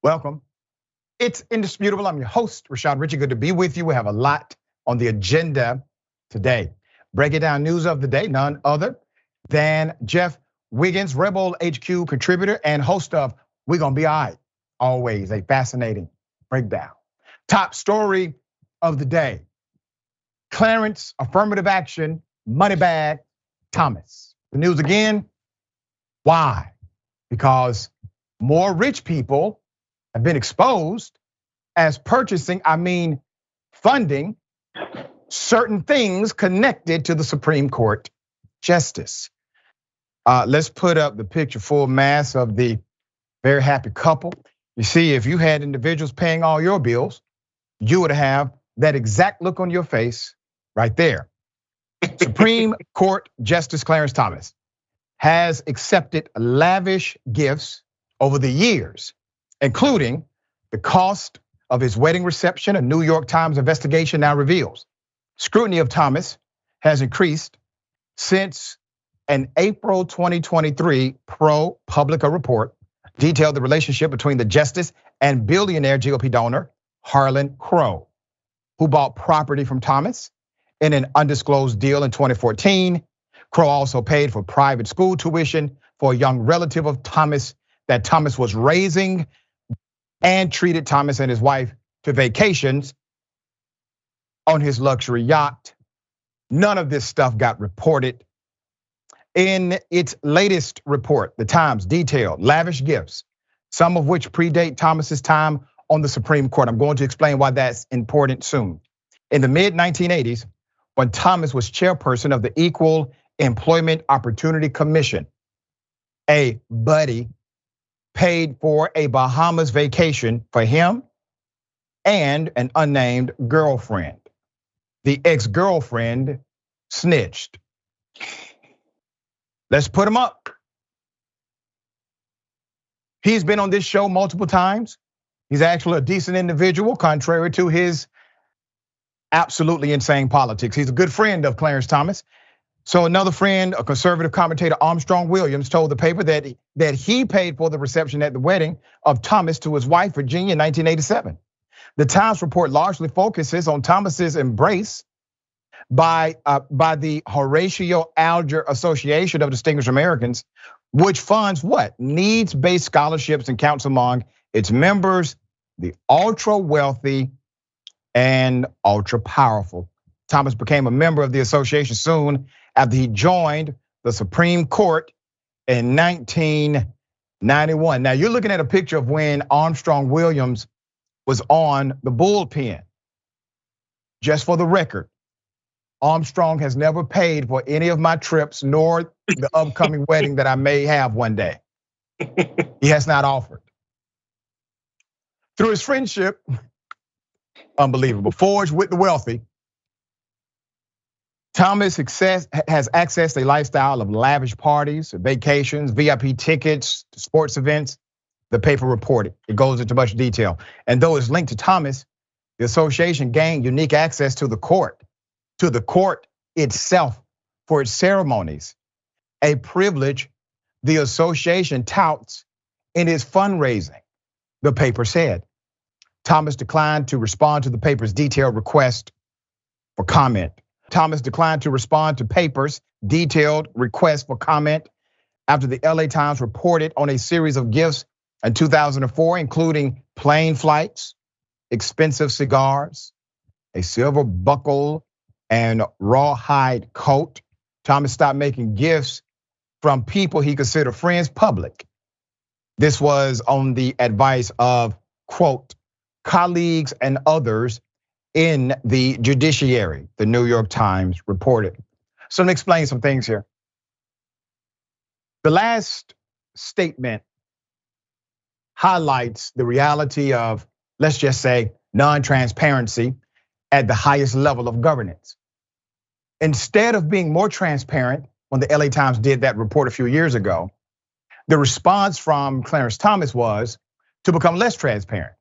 Welcome. It's indisputable. I'm your host, Rashad. Richey, good to be with you. We have a lot on the agenda today. Breaking down news of the day, none other than Jeff Wiggins, Rebel HQ contributor and host of We're Gonna Be All Right. Always a fascinating breakdown. Top story of the day: Clarence affirmative action, Moneybag Thomas. The news again. Why? Because more rich people have been exposed as funding certain things connected to the Supreme Court justice. Let's put up the picture full mass of the very happy couple. You see, if you had individuals paying all your bills, you would have that exact look on your face right there. Supreme Court Justice Clarence Thomas has accepted lavish gifts over the years, including the cost of his wedding reception. A New York Times investigation now reveals scrutiny of Thomas has increased since an April 2023 ProPublica report detailed the relationship between the justice and billionaire GOP donor Harlan Crow, who bought property from Thomas in an undisclosed deal in 2014. Crow also paid for private school tuition for a young relative of Thomas that Thomas was raising, and treated Thomas and his wife to vacations on his luxury yacht. None of this stuff got reported. In its latest report, the Times detailed lavish gifts, some of which predate Thomas's time on the Supreme Court. I'm going to explain why that's important soon. In the mid-1980s, when Thomas was chairperson of the Equal Employment Opportunity Commission, a buddy paid for a Bahamas vacation for him and an unnamed girlfriend. The ex-girlfriend snitched. Let's put him up. He's been on this show multiple times. He's actually a decent individual, contrary to his absolutely insane politics. He's a good friend of Clarence Thomas. So another friend, a conservative commentator, Armstrong Williams, told the paper that he paid for the reception at the wedding of Thomas to his wife, Virginia, in 1987. The Times report largely focuses on Thomas's embrace by the Horatio Alger Association of Distinguished Americans, which funds what? Needs-based scholarships and counts among its members the ultra wealthy and ultra powerful. Thomas became a member of the association soon after he joined the Supreme Court in 1991. Now you're looking at a picture of when Armstrong Williams was on the bullpen. Just for the record, Armstrong has never paid for any of my trips, nor the upcoming wedding that I may have one day. He has not offered. Through his friendship, unbelievable, forged with the wealthy, Thomas has accessed a lifestyle of lavish parties, vacations, VIP tickets, sports events. The paper reported. It goes into much detail. And though it's linked to Thomas, the association gained unique access to the court itself for its ceremonies, a privilege the association touts in its fundraising, the paper said. Thomas declined to respond to the paper's detailed request for comment. Thomas declined to respond to paper's detailed request for comment after the LA Times reported on a series of gifts in 2004, including plane flights, expensive cigars, a silver buckle, and rawhide coat. Thomas stopped making gifts from people he considered friends public. This was on the advice of, quote, colleagues and others in the judiciary, the New York Times reported. So let me explain some things here. The last statement highlights the reality of, let's just say, non-transparency at the highest level of governance. Instead of being more transparent, when the LA Times did that report a few years ago, the response from Clarence Thomas was to become less transparent,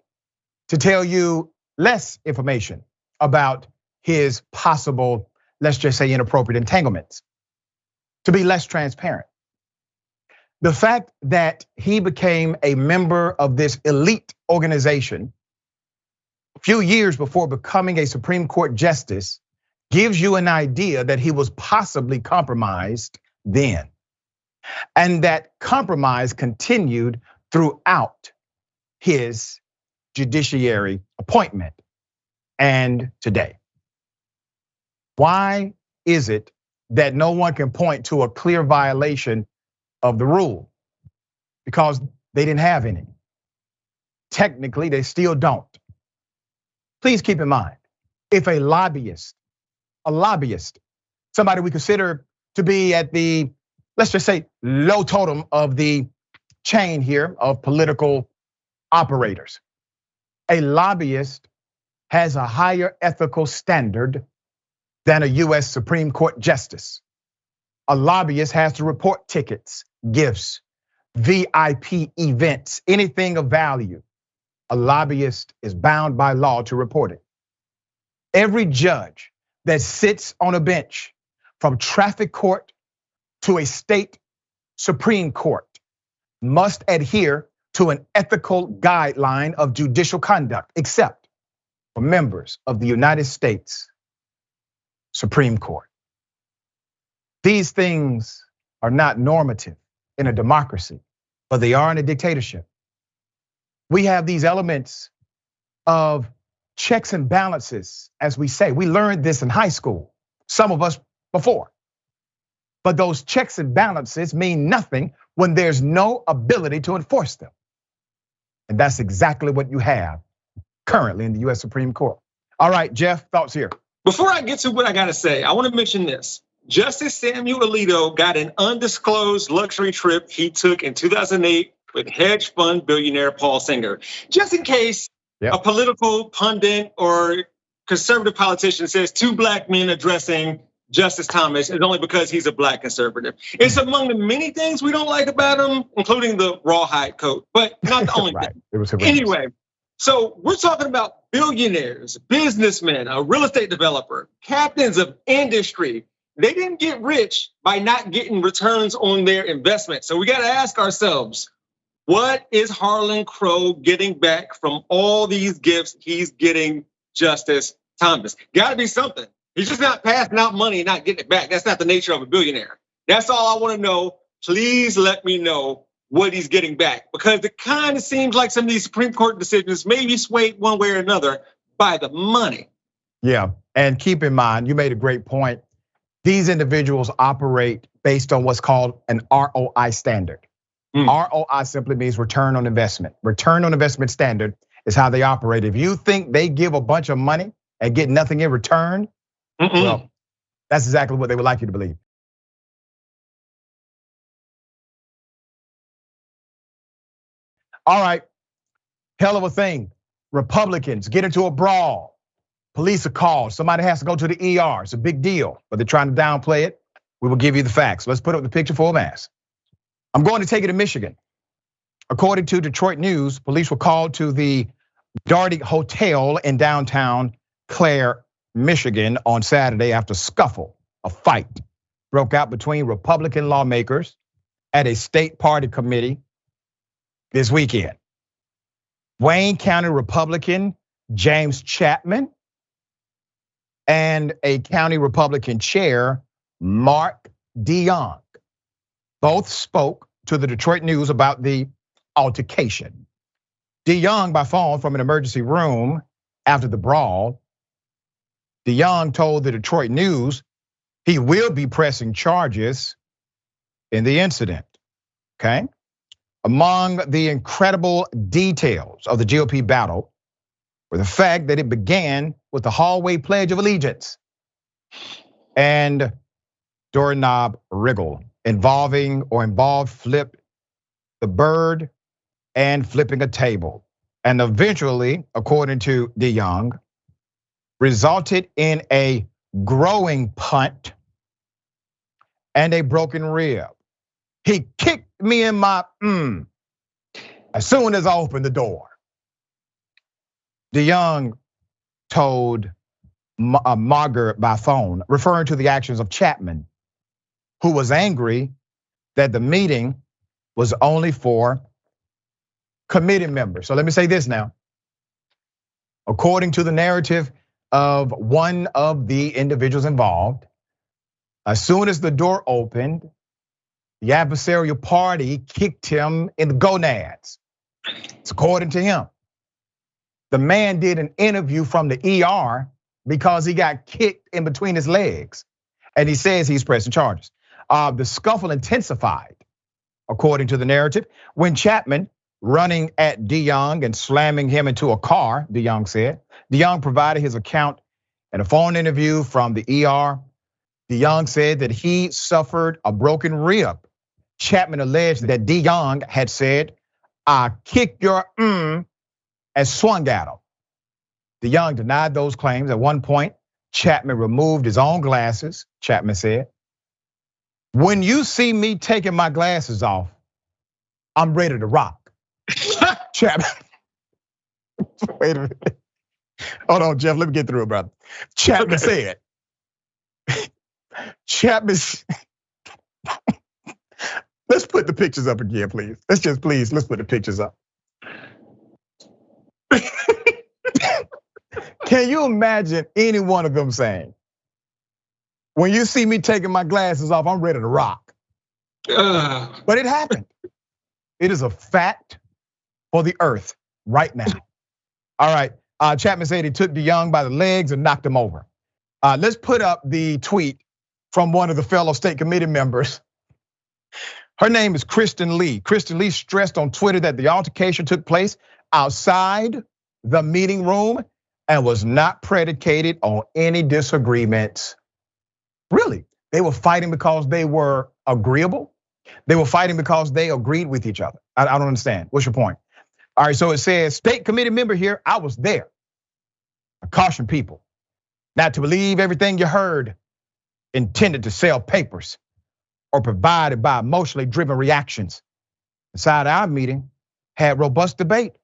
to tell you less information about his possible, let's just say, inappropriate entanglements, to be less transparent. The fact that he became a member of this elite organization a few years before becoming a Supreme Court justice gives you an idea that he was possibly compromised then. And that compromise continued throughout his judiciary appointment and today. Why is it that no one can point to a clear violation of the rule? Because they didn't have any. Technically, they still don't. Please keep in mind, if a lobbyist, somebody we consider to be at the, let's just say, low totem of the chain here of political operators, a lobbyist has a higher ethical standard than a US Supreme Court justice. A lobbyist has to report tickets, gifts, VIP events, anything of value. A lobbyist is bound by law to report it. Every judge that sits on a bench from traffic court to a state Supreme Court must adhere to an ethical guideline of judicial conduct, except for members of the United States Supreme Court. These things are not normative in a democracy, but they are in a dictatorship. We have these elements of checks and balances, as we say. We learned this in high school, some of us before. But those checks and balances mean nothing when there's no ability to enforce them. And that's exactly what you have currently in the US Supreme Court. All right, Jeff, thoughts here. Before I get to what I gotta say, I wanna mention this. Justice Samuel Alito got an undisclosed luxury trip he took in 2008 with hedge fund billionaire Paul Singer. Just in case a political pundit or conservative politician says two black men addressing Justice Thomas is only because he's a black conservative. It's among the many things we don't like about him, including the rawhide coat, but not the only thing. Anyway, so we're talking about billionaires, businessmen, a real estate developer, captains of industry. They didn't get rich by not getting returns on their investment. So we gotta ask ourselves, what is Harlan Crow getting back from all these gifts he's getting Justice Thomas? Gotta be something. He's just not passing out money and not getting it back. That's not the nature of a billionaire. That's all I wanna know. Please let me know what he's getting back, because it kind of seems like some of these Supreme Court decisions may be swayed one way or another by the money. Yeah, and keep in mind, you made a great point. These individuals operate based on what's called an ROI standard. ROI simply means return on investment. Return on investment standard is how they operate. If you think they give a bunch of money and get nothing in return, well, that's exactly what they would like you to believe. All right, hell of a thing. Republicans get into a brawl. Police are called. Somebody has to go to the ER. It's a big deal, but they're trying to downplay it. We will give you the facts. Let's put up the picture full mass. I'm going to take it to Michigan. According to Detroit News, police were called to the Darty Hotel in downtown Clare, Michigan on Saturday after a fight broke out between Republican lawmakers at a state party committee this weekend. Wayne County Republican James Chapman and a county Republican chair, Mark DeYoung, both spoke to the Detroit News about the altercation. DeYoung, by phone from an emergency room after the brawl, DeYoung told the Detroit News he will be pressing charges in the incident, okay? Among the incredible details of the GOP battle were the fact that it began with the hallway pledge of allegiance and doorknob wriggle involved flip the bird and flipping a table. And eventually, according to DeYoung, resulted in a growing punt and a broken rib. He kicked me in my as soon as I opened the door. DeYoung told Margaret by phone, referring to the actions of Chapman, who was angry that the meeting was only for committee members. So let me say this now. According to the narrative of one of the individuals involved, as soon as the door opened, the adversarial party kicked him in the gonads. It's according to him. The man did an interview from the ER because he got kicked in between his legs. And he says he's pressing charges. The scuffle intensified, according to the narrative, when Chapman, running at DeYoung and slamming him into a car, DeYoung said. DeYoung provided his account in a phone interview from the ER. DeYoung said that he suffered a broken rib. Chapman alleged that DeYoung had said, "I kicked your and swung at him." DeYoung denied those claims. At one point, Chapman removed his own glasses, Chapman said. "When you see me taking my glasses off, I'm ready to rock." Chapman. Wait a minute. Hold on, Jeff, let me get through it, brother. Chapman said, let's put the pictures up again, please. Let's put the pictures up. Can you imagine any one of them saying, "When you see me taking my glasses off, I'm ready to rock"? But it happened. It is a fact for the earth right now. All right, Chapman said he took DeYoung by the legs and knocked him over. Let's put up the tweet from one of the fellow state committee members. Her name is Kristen Lee. Kristen Lee stressed on Twitter that the altercation took place outside the meeting room and was not predicated on any disagreements. Really, they were fighting because they were agreeable. They were fighting because they agreed with each other. I don't understand. What's your point? All right, so it says, state committee member here, I was there. I caution people not to believe everything you heard intended to sell papers or provided by emotionally driven reactions. Inside our meeting, had robust debate.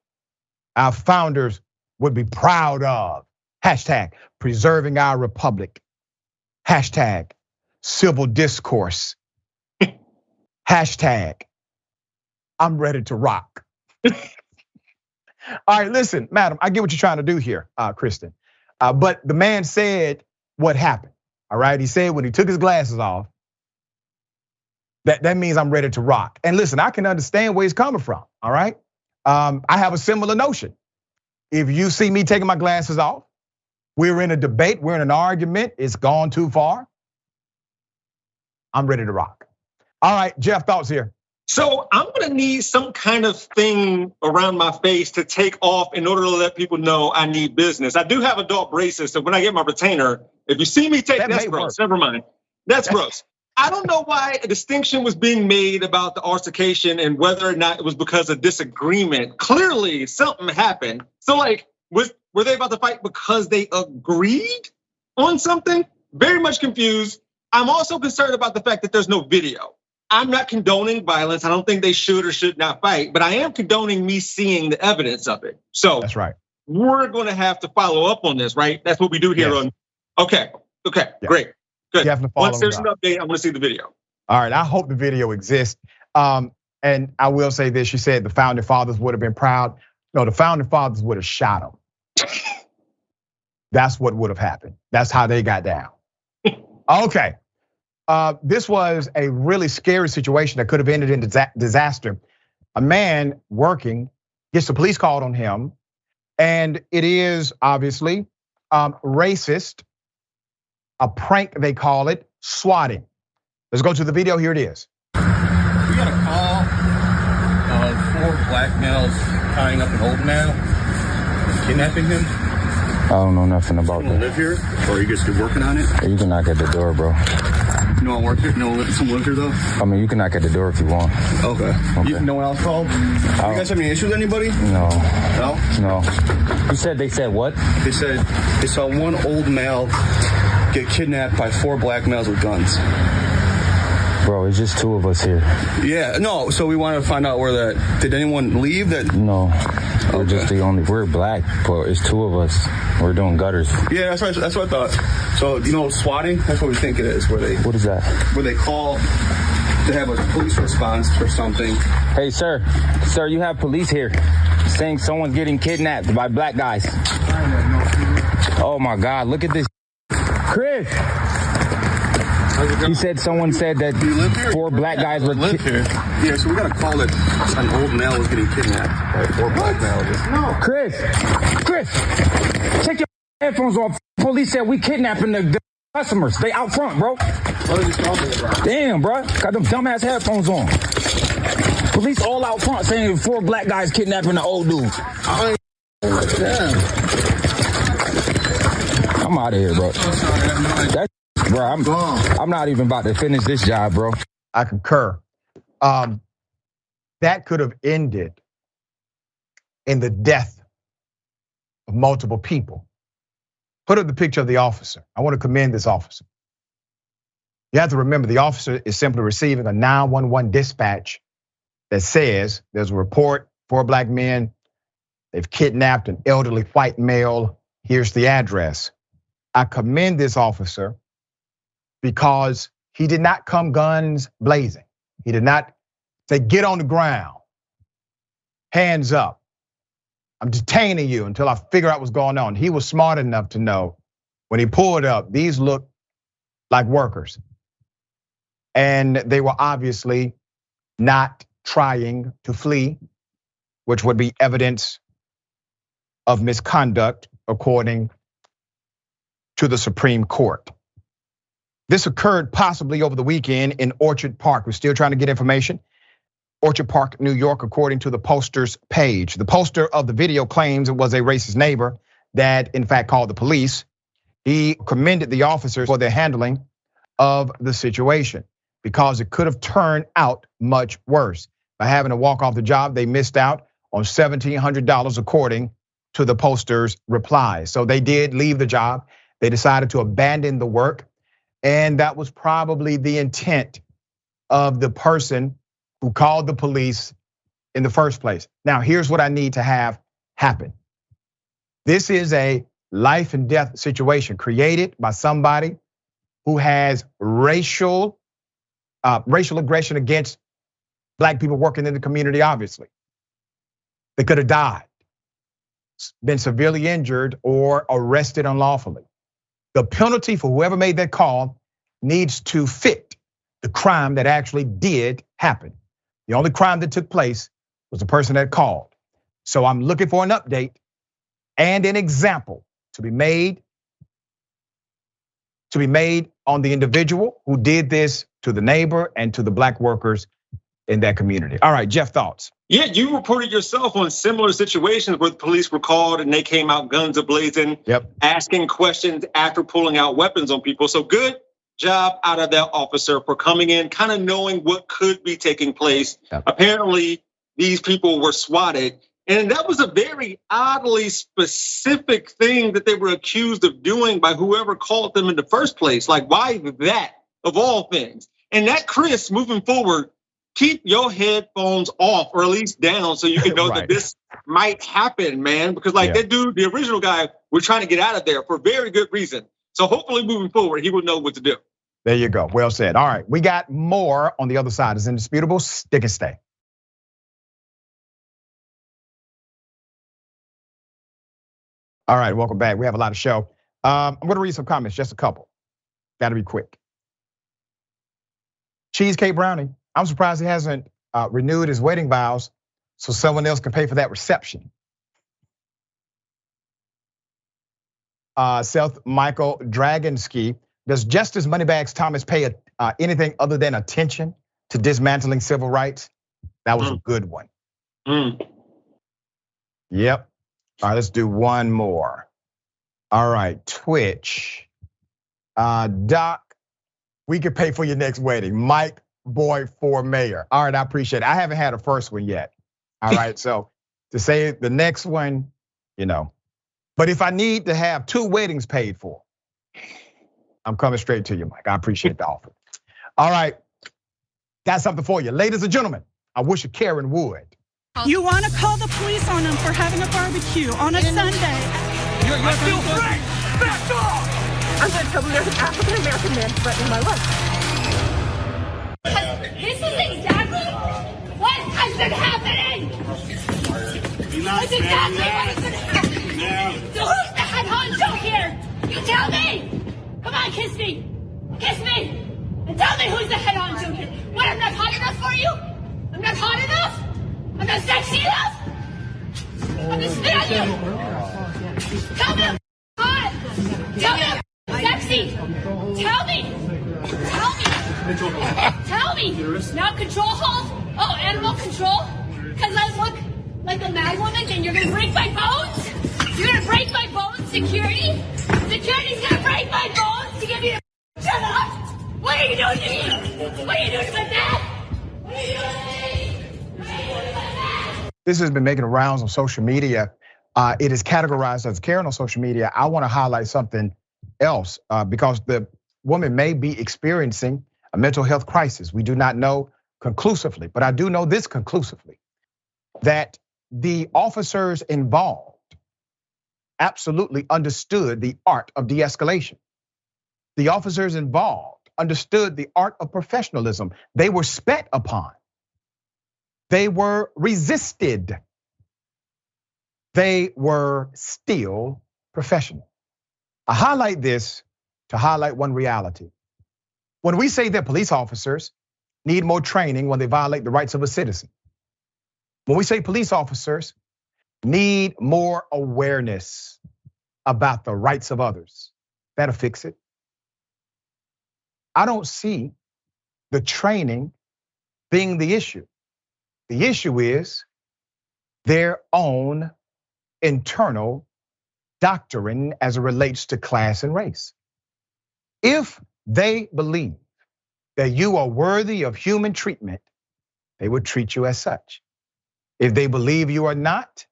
Our founders would be proud of. Hashtag preserving our republic. Hashtag civil discourse. Hashtag I'm ready to rock. All right, listen, madam, I get what you're trying to do here, Kristen. But the man said what happened, all right? He said when he took his glasses off, that means I'm ready to rock. And listen, I can understand where he's coming from, all right? I have a similar notion. If you see me taking my glasses off, we're in a debate, we're in an argument, it's gone too far, I'm ready to rock. All right, Jeff, thoughts here. So I'm gonna need some kind of thing around my face to take off in order to let people know I need business. I do have adult braces, so when I get my retainer, if you see me take, that's gross, never mind. That's gross. I don't know why a distinction was being made about the altercation and whether or not it was because of disagreement. Clearly something happened. So like, were they about to fight because they agreed on something? Very much confused. I'm also concerned about the fact that there's no video. I'm not condoning violence. I don't think they should or should not fight, but I am condoning me seeing the evidence of it. So that's right. We're gonna have to follow up on this, right? That's what we do here on. Okay, great, good. Once there's an update, I wanna see the video. All right, I hope the video exists. And I will say this, you said the founding fathers would have been proud. No, the founding fathers would have shot him. That's what would have happened. That's how they got down. Okay. This was a really scary situation that could have ended in disaster. A man working gets the police called on him, and it is obviously racist, a prank they call it, swatting. Let's go to the video, here it is. We got a call of 4 black males tying up an old man, kidnapping him. I don't know nothing about that. Live here, or are you guys working on it? You can knock at the door, bro. You know I work here? No, someone live here though? I mean, you can knock at the door if you want. Okay. No one else called? You guys have any issues with anybody? No. No? No. You said they said what? They said they saw one old male get kidnapped by 4 black males with guns. Bro, it's just 2 of us here. Yeah, no, so we wanted to find out where that, did anyone leave that? No, we're just we're black, but it's 2 of us. We're doing gutters. Yeah, that's what I thought. So, you know, swatting, that's what we think it is, What is that? Where they call to have a police response for something, Hey, sir. Sir, you have police here saying someone's getting kidnapped by black guys. Oh, my God. Look at this. Chris. He said someone said that Do you live here? 4 black guys were live here. Yeah, so we got a call that an old male was getting kidnapped by 4 black males. No. Chris, take your headphones off. Police said we kidnapping the customers. They out front, bro. What are you talking about? Damn, bro. Got them dumbass headphones on. Police all out front saying 4 black guys kidnapping the old dude. Damn. I'm out of here, bro. Bro, I'm not even about to finish this job, bro. I concur. That could have ended in the death of multiple people. Put up the picture of the officer. I want to commend this officer. You have to remember the officer is simply receiving a 911 dispatch that says there's a report, 4 black men, they've kidnapped an elderly white male. Here's the address. I commend this officer because he did not come guns blazing. He did not say, get on the ground, hands up. I'm detaining you until I figure out what's going on. He was smart enough to know when he pulled up, these look like workers. And they were obviously not trying to flee, which would be evidence of misconduct according to the Supreme Court. This occurred possibly over the weekend in Orchard Park. We're still trying to get information. Orchard Park, New York, according to the poster's page. The poster of the video claims it was a racist neighbor that in fact called the police. He commended the officers for their handling of the situation because it could have turned out much worse. By having to walk off the job, they missed out on $1,700 according to the poster's reply. So they did leave the job. They decided to abandon the work. And that was probably the intent of the person who called the police in the first place. Now, here's what I need to have happen. This is a life and death situation created by somebody who has racial aggression against black people working in the community, obviously. They could have died, been severely injured, or arrested unlawfully. The penalty for whoever made that call needs to fit the crime that actually did happen. The only crime that took place was the person that called. So I'm looking for an update and an example to be made on the individual who did this to the neighbor and to the black workers in that community. All right, Jeff, thoughts? Yeah, you reported yourself on similar situations where the police were called and they came out guns a-blazing, asking questions after pulling out weapons on people. So good job out of that officer for coming in, kind of knowing what could be taking place. Apparently, these people were swatted. And that was a very oddly specific thing that they were accused of doing by whoever called them in the first place. Like, why that, of all things? And that, Chris, moving forward, keep your headphones off or at least down so you can know that this might happen, man. Because like that dude, the original guy, we're trying to get out of there for very good reason. So hopefully moving forward, he will know what to do. There you go, well said. All right, we got more on the other side. It's indisputable, stick and stay. All right, welcome back. We have a lot of show. I'm gonna read some comments, just a couple. Gotta be quick. Cheesecake Brownie. I'm surprised he hasn't renewed his wedding vows so someone else can pay for that reception. Seth Michael Dragonski. Does Justice Moneybags Thomas pay anything other than attention to dismantling civil rights? That was a good one. Yep. All right, let's do one more. All right, Twitch. Doc, we could pay for your next wedding. Mike Boy for mayor. All right, I appreciate it. I haven't had a first one yet. All right, so to say the next one, But if I need to have 2 weddings paid for, I'm coming straight to you, Mike. I appreciate the offer. All right, got something for you. Ladies and gentlemen, I wish a Karen would. You want to call the police on them for having a barbecue on a Sunday. I feel free! Back off! I'm going to tell them there's an African-American man threatening my life. This is exactly what I said That's exactly what is going to happen. So who's the head honcho here? You tell me. Come on, kiss me. Kiss me. And tell me who's the head honcho here. What, I'm not hot enough for you? I'm not hot enough? I'm not sexy enough? I'm just spit on you. Tell me I'm hot. Tell me I'm sexy. Tell me. Tell me. Tell me. Now control hold. Oh, animal control? Because I look like a mad woman and you're going to break my bones? You're going to break my bones, security? Security's going to break my bones to give me a... Shut up! What are you doing to me? What are you doing to my dad? What are you doing to me? What are you doing to my dad? This has been making the rounds on social media. It is categorized as Karen on social media. I want to highlight something else because the woman may be experiencing a mental health crisis. We do not know conclusively, but I do know this conclusively, that the officers involved absolutely understood the art of de-escalation. The officers involved understood the art of professionalism. They were spat upon. They were resisted. They were still professional. I highlight this to highlight one reality. When we say that police officers need more training when they violate the rights of a citizen, when we say police officers need more awareness about the rights of others, that'll fix it. I don't see the training being the issue. The issue is their own internal doctrine as it relates to class and race. If they believe that you are worthy of human treatment, they would treat you as such. If they believe you are not,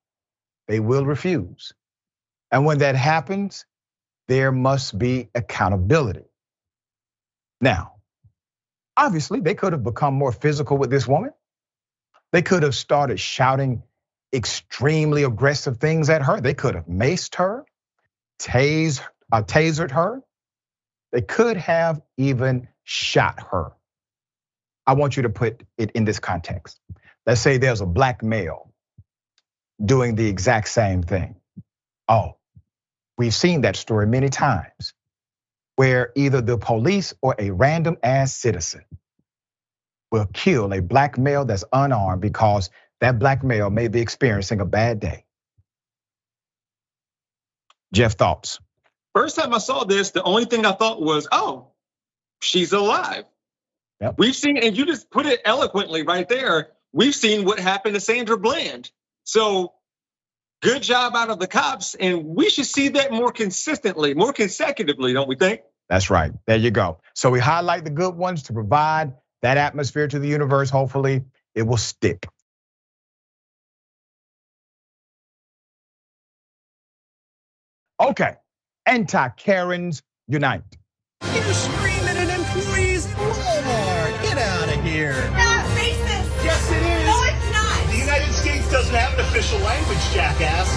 they will refuse. And when that happens, there must be accountability. Now, obviously, they could have become more physical with this woman. They could have started shouting extremely aggressive things at her. They could have maced her, tasered her. They could have even shot her. I want you to put it in this context. Let's say there's a black male doing the exact same thing. Oh, we've seen that story many times where either the police or a random ass citizen will kill a black male that's unarmed because that black male may be experiencing a bad day. Jeff, thoughts? First time I saw this, the only thing I thought was, oh, she's alive. Yep. We've seen, and you just put it eloquently right there, we've seen what happened to Sandra Bland. So good job out of the cops, and we should see that more consistently, more consecutively, don't we think? That's right, there you go. So we highlight the good ones to provide that atmosphere to the universe. Hopefully it will stick. Okay, anti-Karens unite. You're screaming at employees at Walmart. Get out of here. Not racist. Yes, it is. No, it's not. The United States doesn't have an official language, jackass.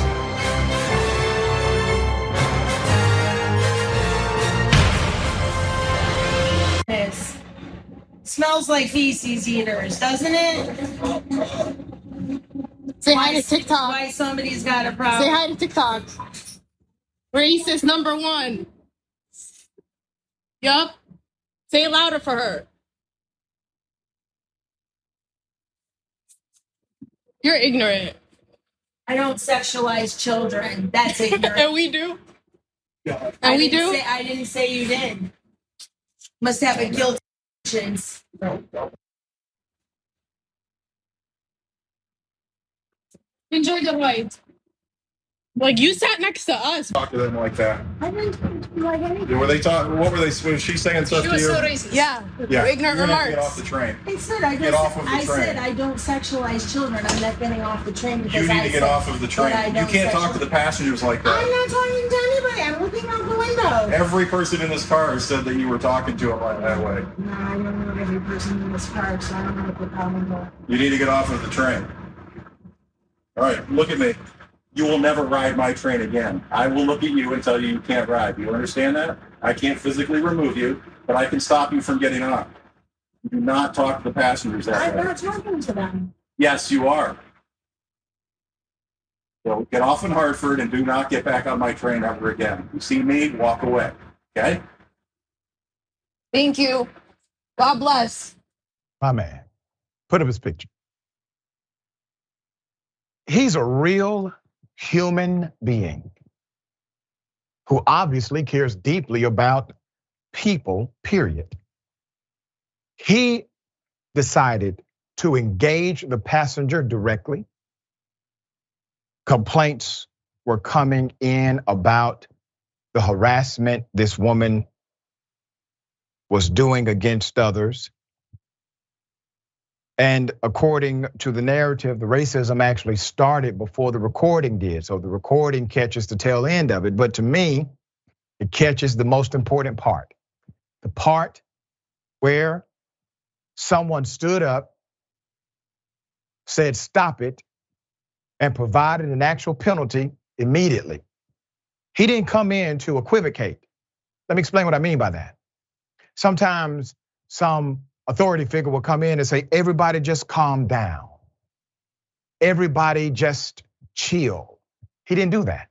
This smells like feces eaters, doesn't it? Say hi to TikTok. Why somebody's got a problem? Say hi to TikTok. Racist number one. Yup. Say it louder for her. You're ignorant. I don't sexualize children. That's ignorant. And we do. And we do. I didn't say you did. Must have a guilty conscience. Enjoy the light. Like, you sat next to us. Talk to them like that. I didn't like anything. Were they talking? What were they? Was she saying stuff She to was you? so racist. Yeah. Yeah. Ignorant You're gonna remarks. Get off the train. I said Get off of the I train. said I don't sexualize children. I'm not getting off the train because You need I to get said off of the train. that I You don't can't talk to the passengers like I'm that. not talking to anybody. I'm looking out the window. Every person in this car said that you were talking to them like that way. No, I don't know every person in this car, so I don't know what the problem is. You need to get off of the train. All right, look at me. You will never ride my train again. I will look at you and tell you can't ride. You understand that? I can't physically remove you, but I can stop you from getting on. Do not talk to the passengers that I'm way. not talking to them. Yes, you are. So get off in Hartford and do not get back on my train ever again. You see me, walk away. Okay? Thank you. God bless. My man, put up his picture. He's a real human being who obviously cares deeply about people, period. He decided to engage the passenger directly. Complaints were coming in about the harassment this woman was doing against others. And according to the narrative, the racism actually started before the recording did. So the recording catches the tail end of it. But to me, it catches the most important part. The part where someone stood up, said, stop it, and provided an actual penalty immediately. He didn't come in to equivocate. Let me explain what I mean by that. Sometimes some authority figure will come in and say, everybody just calm down. Everybody just chill. He didn't do that.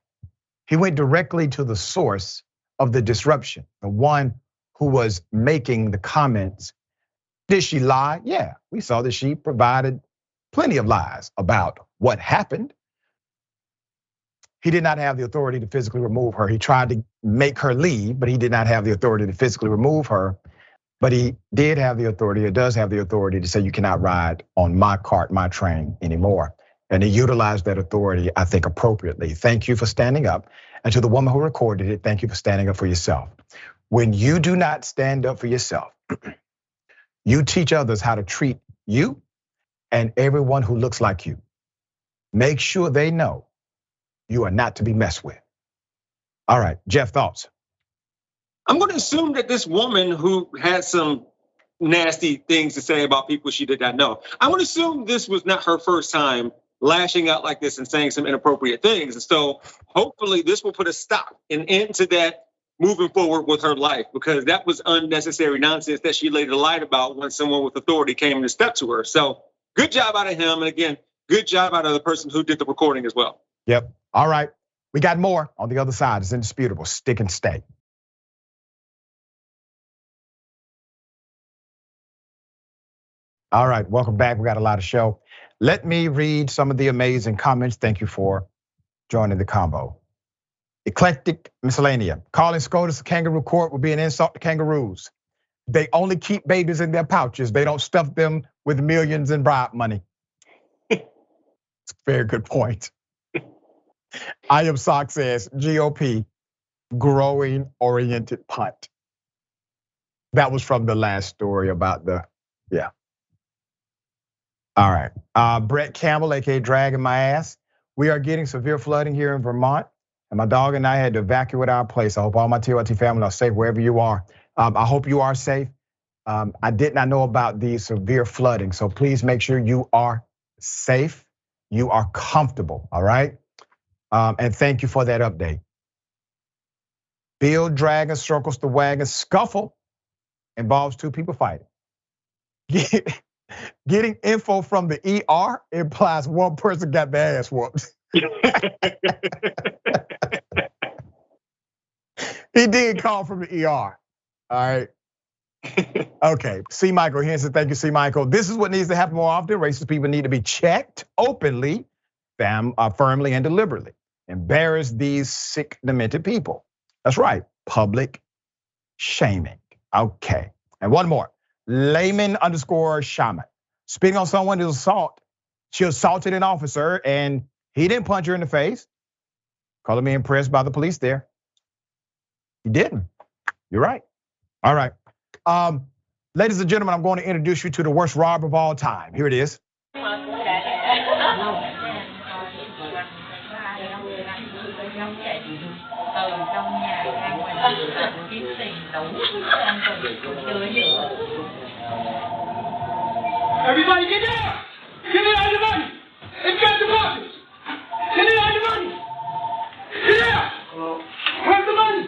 He went directly to the source of the disruption, the one who was making the comments. Did she lie? Yeah, we saw that she provided plenty of lies about what happened. He did not have the authority to physically remove her. He tried to make her leave, but he did not have the authority to physically remove her. But he did have the authority, or does have the authority to say you cannot ride on my cart, my train anymore. And he utilized that authority, I think, appropriately. Thank you for standing up. And to the woman who recorded it, thank you for standing up for yourself. When you do not stand up for yourself, you teach others how to treat you and everyone who looks like you. Make sure they know you are not to be messed with. All right, Jeff, thoughts? I'm going to assume that this woman who had some nasty things to say about people she did not know, I'm going to assume this was not her first time lashing out like this and saying some inappropriate things. And so hopefully this will put a stop, an end to that moving forward with her life, because that was unnecessary nonsense that she later lied about when someone with authority came and stepped to her. So good job out of him. And again, good job out of the person who did the recording as well. Yep. All right. We got more on the other side. It's indisputable. Stick and stay. All right, welcome back. We got a lot of show. Let me read some of the amazing comments. Thank you for joining the combo. Eclectic Miscellanea. Calling SCOTUS a kangaroo court would be an insult to kangaroos. They only keep babies in their pouches. They don't stuff them with millions in bribe money. It's a very good point. I Am Sock says, GOP, growing oriented punt. That was from the last story about yeah. All right, Brett Campbell, AKA Dragging My Ass. We are getting severe flooding here in Vermont, and my dog and I had to evacuate our place. I hope all my TYT family are safe wherever you are. I hope you are safe. I did not know about the severe flooding, so please make sure you are safe, you are comfortable, all right? And thank you for that update. Bill Dragon circles the wagon. Scuffle involves two people fighting. Getting info from the ER implies one person got their ass whooped. He did call from the ER. All right. Okay. C. Michael Henson, thank you, C. Michael. This is what needs to happen more often. Racist people need to be checked openly, firmly, and deliberately. Embarrass these sick, demented people. That's right. Public shaming. Okay. And one more. Layman_shaman. Spitting on someone is assault. She assaulted an officer and he didn't punch her in the face. Calling me impressed by the police there. He didn't. You're right. All right. Ladies and gentlemen, I'm going to introduce you to the worst robber of all time. Here it is. Everybody get down! Give me all your money! It's got the boxes! Give me all your money! Get down! Where's the money?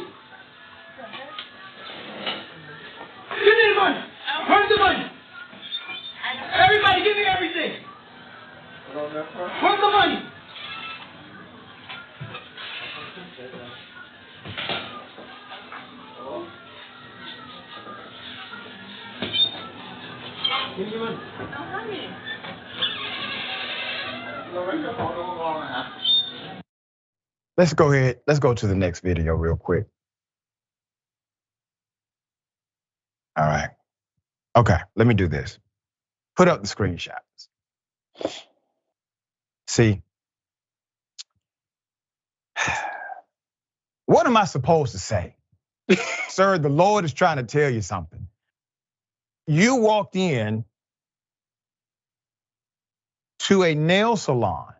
Give me the money! Where's the money? Everybody give me everything! Where's the money? Let's go ahead. Let's go to the next video real quick. All right. Okay, let me do this. Put up the screenshots. See, what am I supposed to say? Sir, the Lord is trying to tell you something. You walked in to a nail salon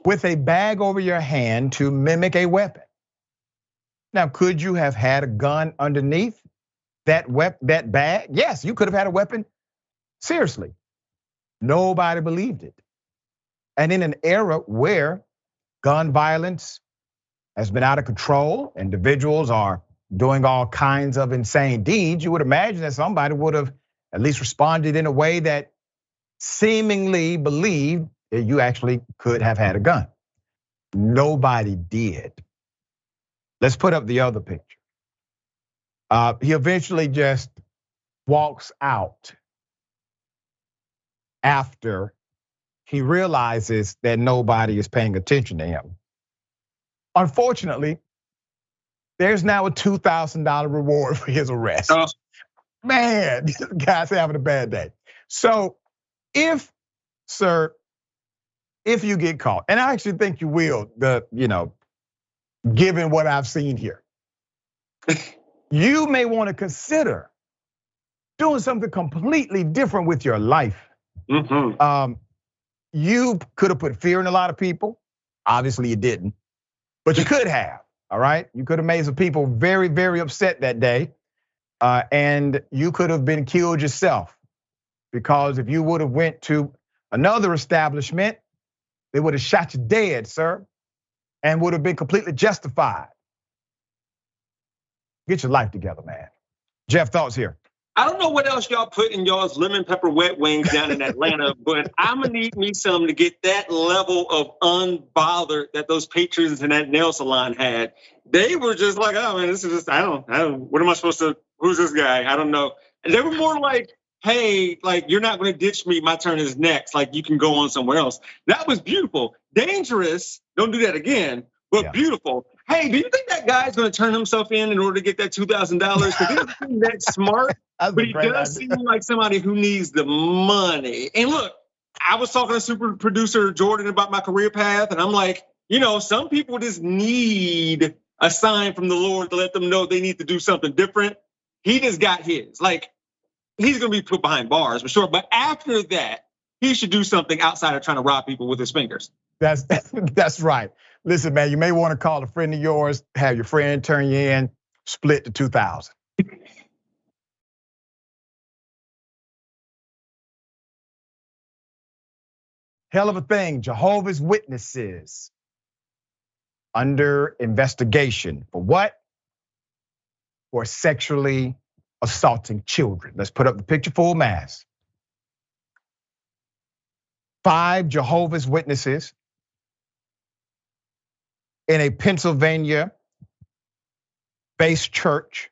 with a bag over your hand to mimic a weapon. Now, could you have had a gun underneath that bag? Yes, you could have had a weapon. Seriously, nobody believed it. And in an era where gun violence has been out of control, individuals are doing all kinds of insane deeds, you would imagine that somebody would have at least responded in a way that seemingly believed that you actually could have had a gun. Nobody did. Let's put up the other picture. He eventually just walks out after he realizes that nobody is paying attention to him. Unfortunately, there's now a $2,000 reward for his arrest. Oh. Man, this guy's having a bad day. So if you get caught, and I actually think you will, given what I've seen here, you may want to consider doing something completely different with your life. Mm-hmm. You could have put fear in a lot of people. Obviously you didn't, but you could have, all right? You could have made some people very, very upset that day. And you could have been killed yourself, because if you would have went to another establishment, they would have shot you dead, sir, and would have been completely justified. Get your life together, man. Jeff, thoughts here? I don't know what else y'all put in y'all's lemon pepper wet wings down in Atlanta, but I'm gonna need me some to get that level of unbothered that those patrons in that nail salon had. They were just like, oh man, this is just, I don't, what am I supposed to, who's this guy? I don't know. And they were more like, hey, like, you're not gonna ditch me, my turn is next. Like, you can go on somewhere else. That was beautiful. Dangerous, don't do that again, but beautiful. Hey, do you think that guy's gonna turn himself in order to get that $2,000? Because he doesn't seem that smart, but he does seem like somebody who needs the money. And look, I was talking to super producer Jordan about my career path, and I'm like, some people just need a sign from the Lord to let them know they need to do something different. He just got his. Like, he's gonna be put behind bars for sure, but after that, he should do something outside of trying to rob people with his fingers. That's right. Listen, man, you may want to call a friend of yours, have your friend turn you in, split the 2,000. Hell of a thing, Jehovah's Witnesses under investigation for what? For sexually assaulting children. Let's put up the picture full mass. 5 Jehovah's Witnesses in a Pennsylvania-based church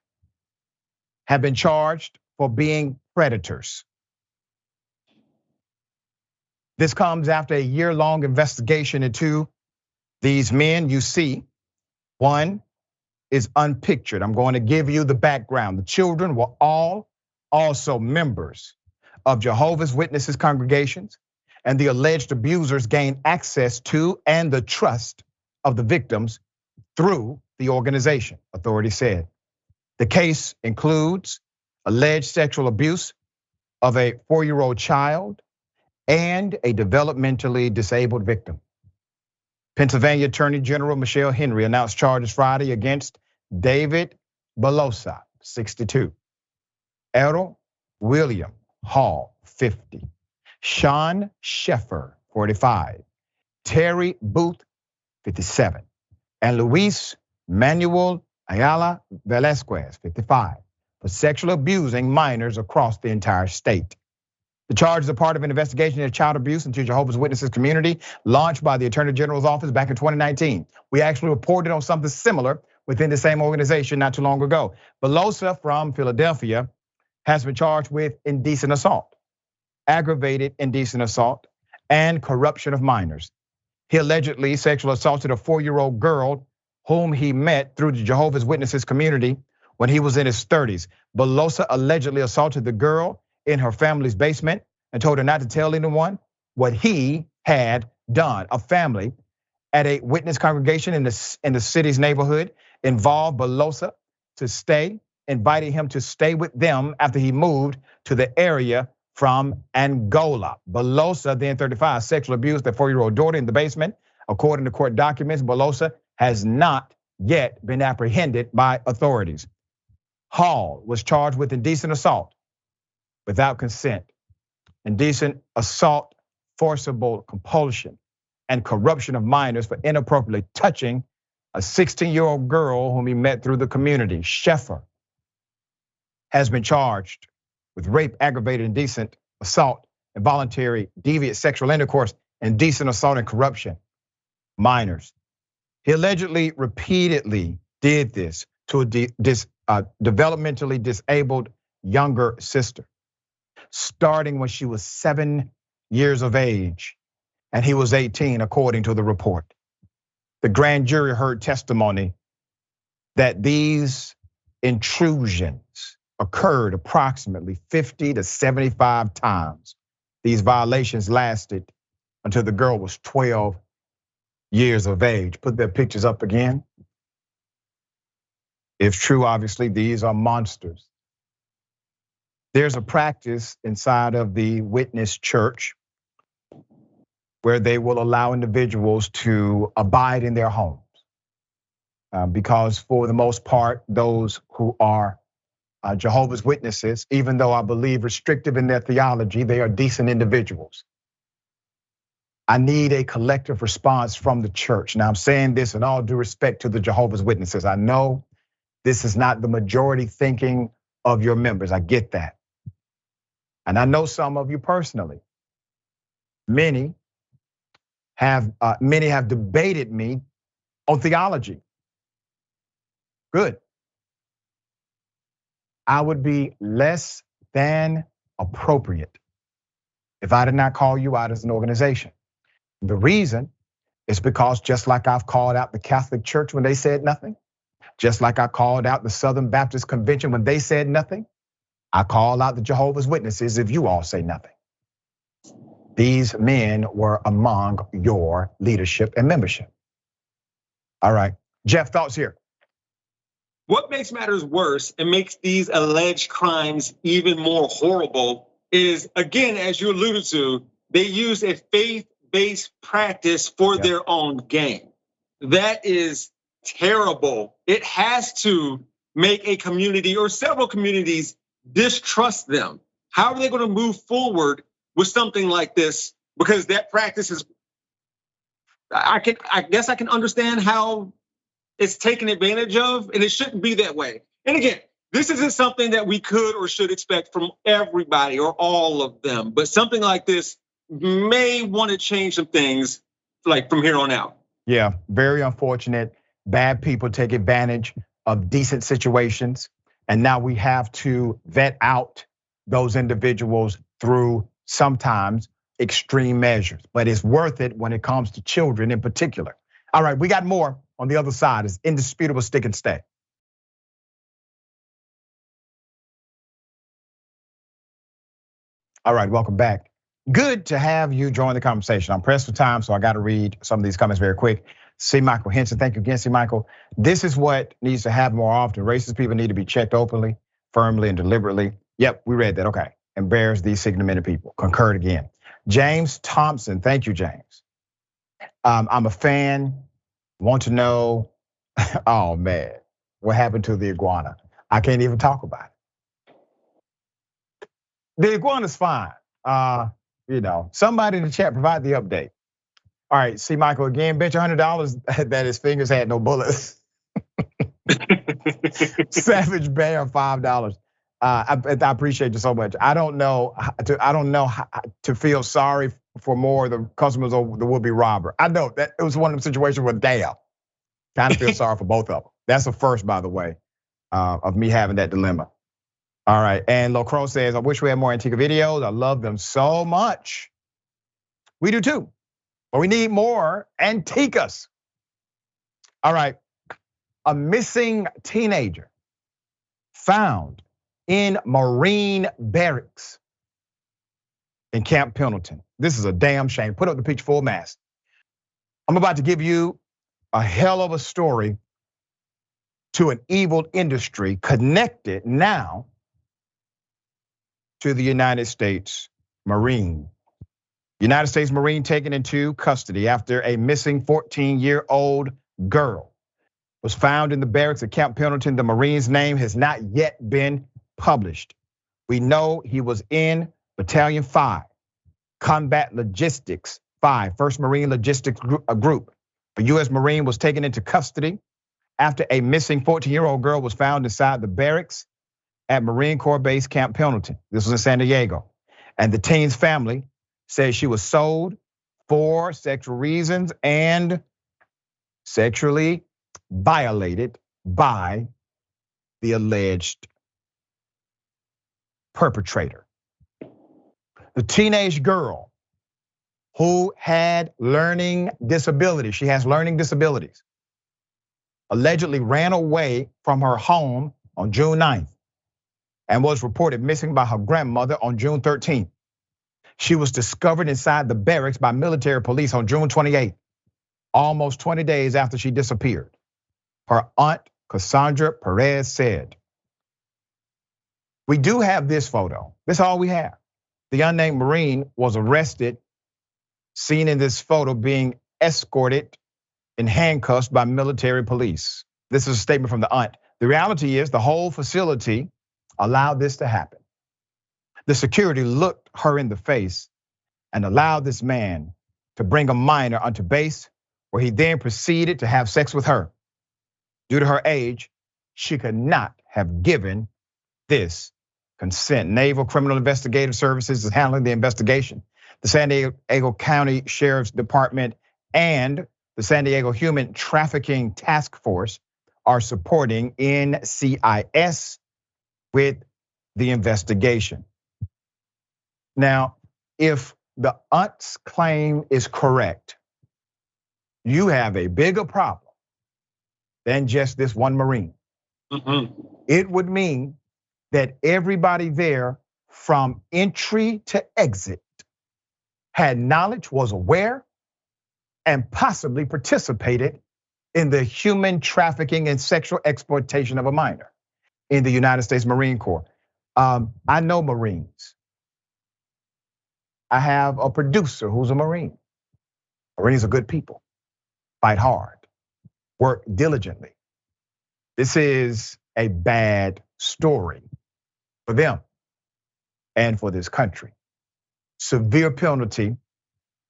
have been charged for being predators. This comes after a year-long investigation into these men. You see, one is unpictured. I'm going to give you the background. The children were all also members of Jehovah's Witnesses congregations, and the alleged abusers gained access to and the trust of the victims through the organization, authorities said. The case includes alleged sexual abuse of a 4-year-old child and a developmentally disabled victim. Pennsylvania Attorney General Michelle Henry announced charges Friday against David Belosa, 62, Errol William Hall, 50, Sean Sheffer, 45, Terry Booth, 57, and Luis Manuel Ayala Velasquez, 55, for sexual abusing minors across the entire state. The charges are part of an investigation into child abuse into Jehovah's Witnesses community launched by the Attorney General's office back in 2019. We actually reported on something similar within the same organization not too long ago. Belosa from Philadelphia has been charged with indecent assault, aggravated indecent assault, and corruption of minors. He allegedly sexually assaulted a 4-year-old girl whom he met through the Jehovah's Witnesses community when he was in his 30s. Belosa allegedly assaulted the girl in her family's basement and told her not to tell anyone what he had done. A family at a witness congregation in the city's neighborhood involved Belosa to stay, inviting him to stay with them after he moved to the area from Angola. Belosa, then 35, sexually abused their 4-year-old daughter in the basement. According to court documents, Belosa has not yet been apprehended by authorities. Hall was charged with indecent assault without consent, indecent assault, forcible compulsion, and corruption of minors for inappropriately touching a 16-year-old girl whom he met through the community. Sheffer has been charged with rape, aggravated indecent assault, involuntary deviant sexual intercourse, indecent assault and corruption. Minors. He allegedly repeatedly did this to a developmentally disabled younger sister, starting when she was 7 years of age and he was 18, according to the report. The grand jury heard testimony that these intrusions occurred approximately 50 to 75 times. These violations lasted until the girl was 12 years of age. Put their pictures up again. If true, obviously, these are monsters. There's a practice inside of the Witness Church where they will allow individuals to abide in their homes. Because for the most part, those who are Jehovah's Witnesses, even though I believe restrictive in their theology, they are decent individuals. I need a collective response from the church. Now I'm saying this in all due respect to the Jehovah's Witnesses. I know this is not the majority thinking of your members. I get that. And I know some of you personally. Many have debated me on theology. Good. I would be less than appropriate if I did not call you out as an organization. The reason is because just like I've called out the Catholic Church when they said nothing, just like I called out the Southern Baptist Convention when they said nothing, I call out the Jehovah's Witnesses if you all say nothing. These men were among your leadership and membership. All right, Jeff, thoughts here. What makes matters worse and makes these alleged crimes even more horrible is, again, as you alluded to, they use a faith-based practice for their own gain. That is terrible. It has to make a community or several communities distrust them. How are they going to move forward with something like this? Because that practice is, I guess I can understand how it's taken advantage of, and it shouldn't be that way. And again, this isn't something that we could or should expect from everybody or all of them, but something like this may want to change some things like from here on out. Yeah, very unfortunate. Bad people take advantage of decent situations. And now we have to vet out those individuals through sometimes extreme measures, but it's worth it when it comes to children in particular. All right, we got more on the other side. It's indisputable stick and stay. All right, welcome back. Good to have you join the conversation. I'm pressed for time, so I got to read some of these comments very quick. C. Michael Henson, thank you again, C. Michael. This is what needs to happen more often. Racist people need to be checked openly, firmly, and deliberately. Yep, we read that, okay. Embarrass these segmented people, concurred again. James Thompson, thank you, James. I'm a fan, want to know, oh man, what happened to the iguana? I can't even talk about it. The iguana's fine. Somebody in the chat provide the update. All right, see Michael again, bet you $100 that his fingers had no bullets. Savage Bear, $5. I appreciate you so much. I don't know how to feel sorry for more of the customers or the would-be robber. I know that it was one of the situations where damn, kind of feel sorry for both of them. That's a first, by the way, of me having that dilemma. All right, and Locro says, I wish we had more Antigua videos. I love them so much. We do too, but we need more Antiguas. All right, a missing teenager found in Marine barracks in Camp Pendleton. This is a damn shame. Put up the picture full mass. I'm about to give you a hell of a story to an evil industry connected now to the United States Marine. United States Marine taken into custody after a missing 14-year-old girl was found in the barracks at Camp Pendleton. The Marine's name has not yet been published. We know he was in Battalion 5, Combat Logistics 5, 1st Marine Logistics Group. A U.S. Marine was taken into custody after a missing 14-year-old girl was found inside the barracks at Marine Corps Base Camp Pendleton. This was in San Diego. And the teen's family says she was sold for sexual reasons and sexually violated by the alleged perpetrator. The teenage girl who had learning disabilities, she has learning disabilities, allegedly ran away from her home on June 9th and was reported missing by her grandmother on June 13th. She was discovered inside the barracks by military police on June 28th, almost 20 days after she disappeared. Her aunt, Cassandra Perez, said, we do have this photo. That's all we have. The unnamed Marine was arrested, seen in this photo being escorted in handcuffs by military police. This is a statement from the aunt. The reality is the whole facility allowed this to happen. The security looked her in the face and allowed this man to bring a minor onto base, where he then proceeded to have sex with her. Due to her age, she could not have given this consent. Naval Criminal Investigative Services is handling the investigation. The San Diego County Sheriff's Department and the San Diego Human Trafficking Task Force are supporting NCIS with the investigation. Now, if the aunt's claim is correct, you have a bigger problem than just this one Marine. It would mean that everybody there from entry to exit had knowledge, was aware, and possibly participated in the human trafficking and sexual exploitation of a minor in the United States Marine Corps. I know Marines. I have a producer who's a Marine. Marines are good people, fight hard, work diligently. This is a bad story for them and for this country. Severe penalty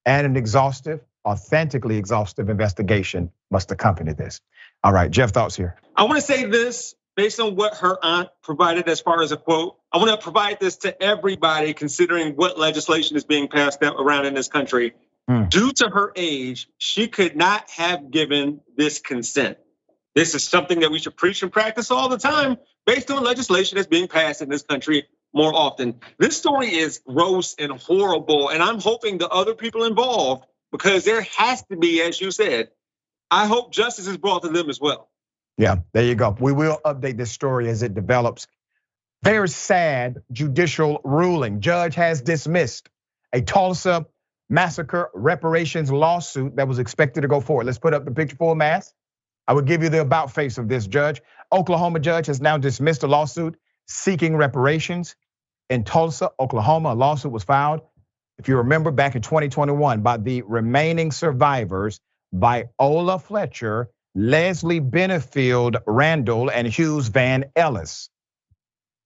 and an exhaustive, authentically exhaustive investigation must accompany this. All right, Jeff, thoughts here. I want to say this based on what her aunt provided as far as a quote. I want to provide this to everybody considering what legislation is being passed around in this country. Due to her age, she could not have given this consent. This is something that we should preach and practice all the time based on legislation that's being passed in this country more often. This story is gross and horrible, and I'm hoping the other people involved, because there has to be, as you said, I hope justice is brought to them as well. Yeah, there you go. We will update this story as it develops. Very sad judicial ruling. Judge has dismissed a Tulsa massacre reparations lawsuit that was expected to go forward. Let's put up the picture full mass. I would give you the about face of this judge. Oklahoma judge has now dismissed a lawsuit seeking reparations in Tulsa, Oklahoma. A lawsuit was filed, if you remember, back in 2021 by the remaining survivors, Viola Fletcher, Leslie Benefield Randall, and Hughes Van Ellis.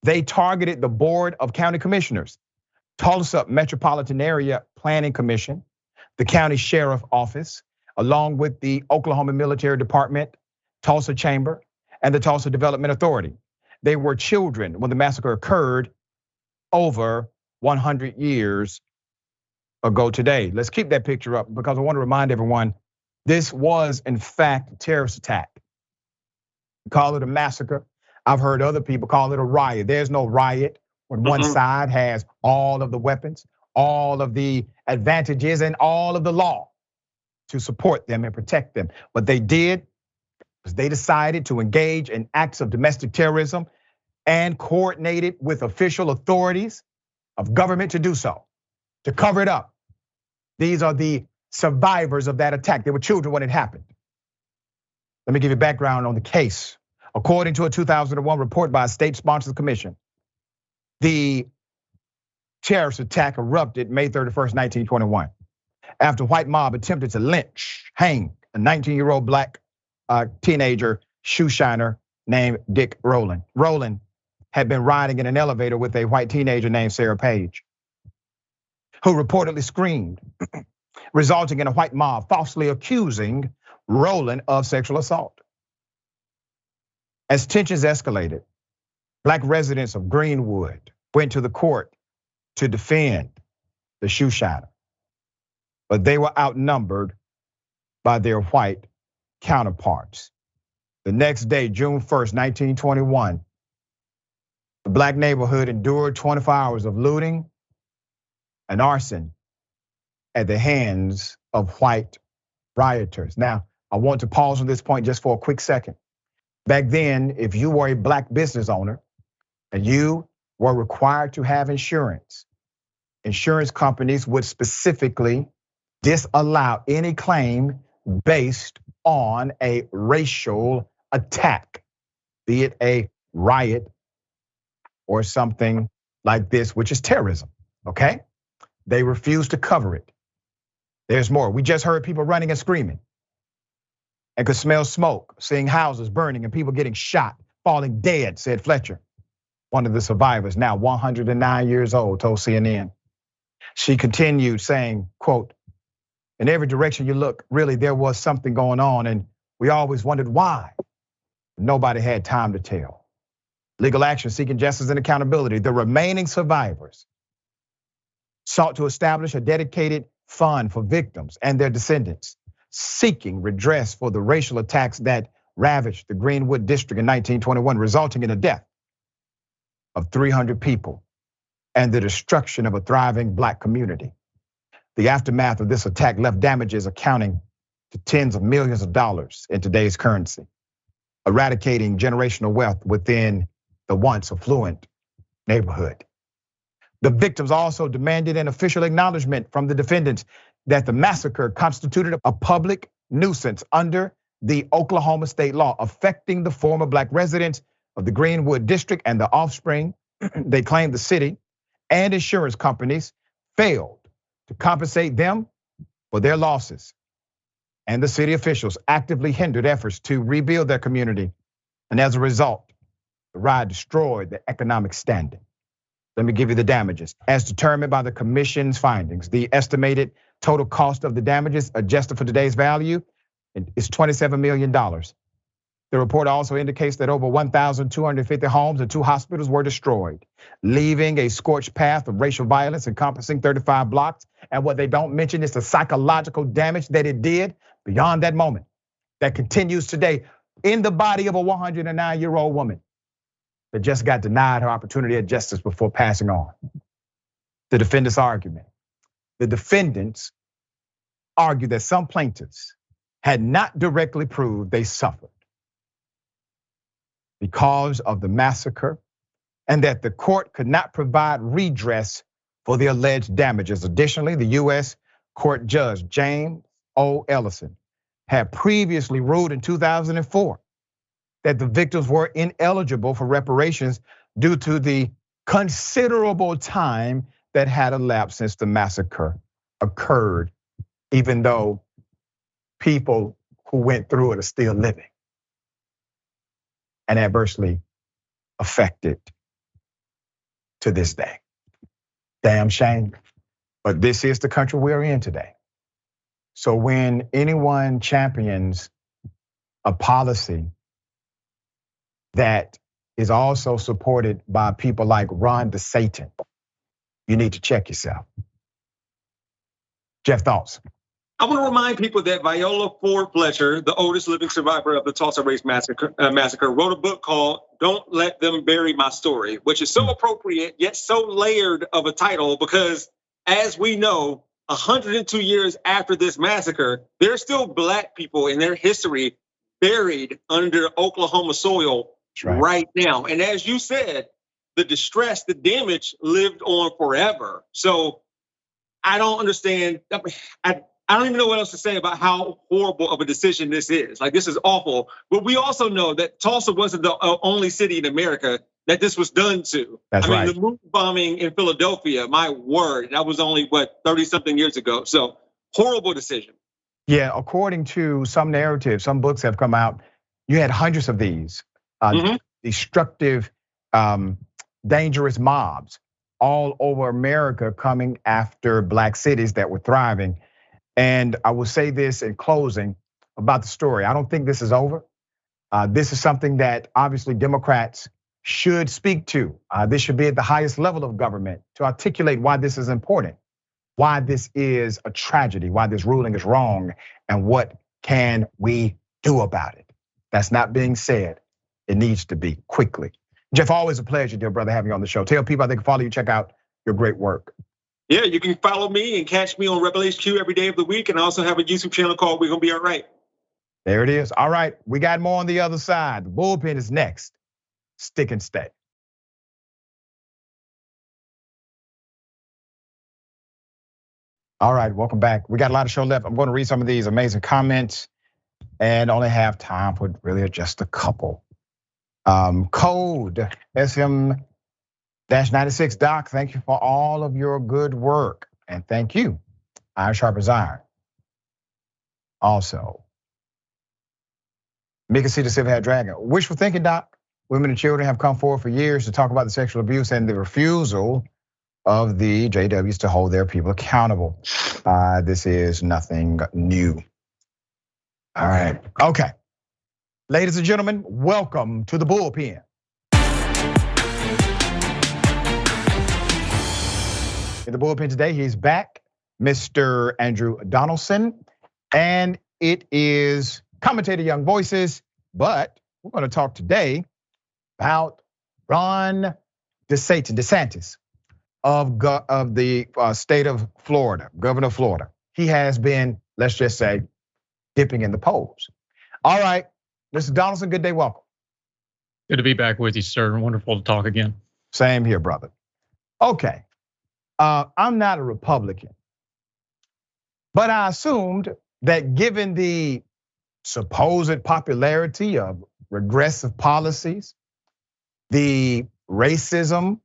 They targeted the Board of County Commissioners, Tulsa Metropolitan Area Planning Commission, the County Sheriff Office, along with the Oklahoma Military Department, Tulsa Chamber, and the Tulsa Development Authority. They were children when the massacre occurred over 100 years ago today. Let's keep that picture up because I want to remind everyone, this was in fact a terrorist attack. Call it a massacre. I've heard other people call it a riot. There's no riot when one side has all of the weapons, all of the advantages, and all of the law to support them and protect them. What they did was they decided to engage in acts of domestic terrorism and coordinated with official authorities of government to do so, to cover it up. These are the survivors of that attack. They were children when it happened. Let me give you background on the case. According to a 2001 report by a state-sponsored commission, the terrorist attack erupted May 31st, 1921, after a white mob attempted to hang a 19-year-old black teenager shoe shiner named Dick Rowland. Rowland had been riding in an elevator with a white teenager named Sarah Page, who reportedly screamed, resulting in a white mob falsely accusing Rowland of sexual assault. As tensions escalated, black residents of Greenwood went to the court to defend the shoe shiner, but they were outnumbered by their white counterparts. The next day, June 1st, 1921, the black neighborhood endured 24 hours of looting and arson at the hands of white rioters. Now, I want to pause on this point just for a quick second. Back then, if you were a black business owner and you were required to have insurance, insurance companies would specifically disallow any claim based on a racial attack, be it a riot or something like this, which is terrorism, okay? They refuse to cover it. There's more. We just heard people running and screaming and could smell smoke, seeing houses burning and people getting shot, falling dead, said Fletcher, one of the survivors, now 109 years old, told CNN. She continued saying, quote, in every direction you look, really there was something going on and we always wondered why. Nobody had time to tell. Legal action seeking justice and accountability. The remaining survivors sought to establish a dedicated fund for victims and their descendants, seeking redress for the racial attacks that ravaged the Greenwood district in 1921, resulting in the death of 300 people and the destruction of a thriving black community. The aftermath of this attack left damages accounting to tens of millions of dollars in today's currency, eradicating generational wealth within the once affluent neighborhood. The victims also demanded an official acknowledgement from the defendants that the massacre constituted a public nuisance under the Oklahoma state law, affecting the former black residents of the Greenwood district and the offspring. They claimed the city and insurance companies failed to compensate them for their losses. And the city officials actively hindered efforts to rebuild their community. And as a result, the riot destroyed the economic standing. Let me give you the damages. As determined by the commission's findings, the estimated total cost of the damages adjusted for today's value is $27 million. The report also indicates that over 1,250 homes and 2 hospitals were destroyed, leaving a scorched path of racial violence encompassing 35 blocks. And what they don't mention is the psychological damage that it did beyond that moment that continues today in the body of a 109-year-old woman that just got denied her opportunity at justice before passing on. The defendants' argument. The defendants argued that some plaintiffs had not directly proved they suffered because of the massacre and that the court could not provide redress for the alleged damages. Additionally, the US Court Judge James O. Ellison had previously ruled in 2004 that the victims were ineligible for reparations due to the considerable time that had elapsed since the massacre occurred, even though people who went through it are still living and adversely affected to this day. Damn shame, but this is the country we're in today. So when anyone champions a policy that is also supported by people like Ron DeSatan, you need to check yourself. Jeff, thoughts? I want to remind people that Viola Ford Fletcher, the oldest living survivor of the Tulsa Race Massacre, wrote a book called Don't Let Them Bury My Story, which is so appropriate, yet so layered of a title because, as we know, 102 years after this massacre, there's still Black people in their history buried under Oklahoma soil right now. And as you said, the distress, the damage lived on forever. So I don't understand. I don't even know what else to say about how horrible of a decision this is. Like, this is awful. But we also know that Tulsa wasn't the only city in America that this was done to. That's right. The moon bombing in Philadelphia, my word, that was only, 30-something years ago. So horrible decision. Yeah, according to some narratives, some books have come out, you had hundreds of these destructive, dangerous mobs all over America coming after Black cities that were thriving. And I will say this in closing about the story. I don't think this is over. This is something that obviously Democrats should speak to. This should be at the highest level of government to articulate why this is important, why this is a tragedy, why this ruling is wrong, and what can we do about it. That's not being said. It needs to be quickly. Jeff, always a pleasure, dear brother, having you on the show. Tell people how they can follow you, check out your great work. Yeah, you can follow me and catch me on Rebel HQ every day of the week. And I also have a YouTube channel called We're Gonna Be All Right. There it is. All right, we got more on the other side. The bullpen is next. Stick and stay. All right, welcome back. We got a lot of show left. I'm going to read some of these amazing comments and only have time for really just a couple. Code SM-96 Doc, thank you for all of your good work. And thank you, Iron Sharp as Iron. Also, Mika C. the Silver Hat Dragon. Wishful thinking, Doc. Women and children have come forward for years to talk about the sexual abuse and the refusal of the JWs to hold their people accountable. This is nothing new. All right, okay. Ladies and gentlemen, welcome to the bullpen. In the bullpen today, he's back, Mr. Andrew Donaldson, and it is Commentator Young Voices, but we're gonna talk today about Ron DeSantis of the state of Florida, governor of Florida. He has been, let's just say, dipping in the polls. All right, Mr. Donaldson, good day, welcome. Good to be back with you, sir. Wonderful to talk again. Same here, brother. Okay, I'm not a Republican, but I assumed that given the supposed popularity of regressive policies, the racism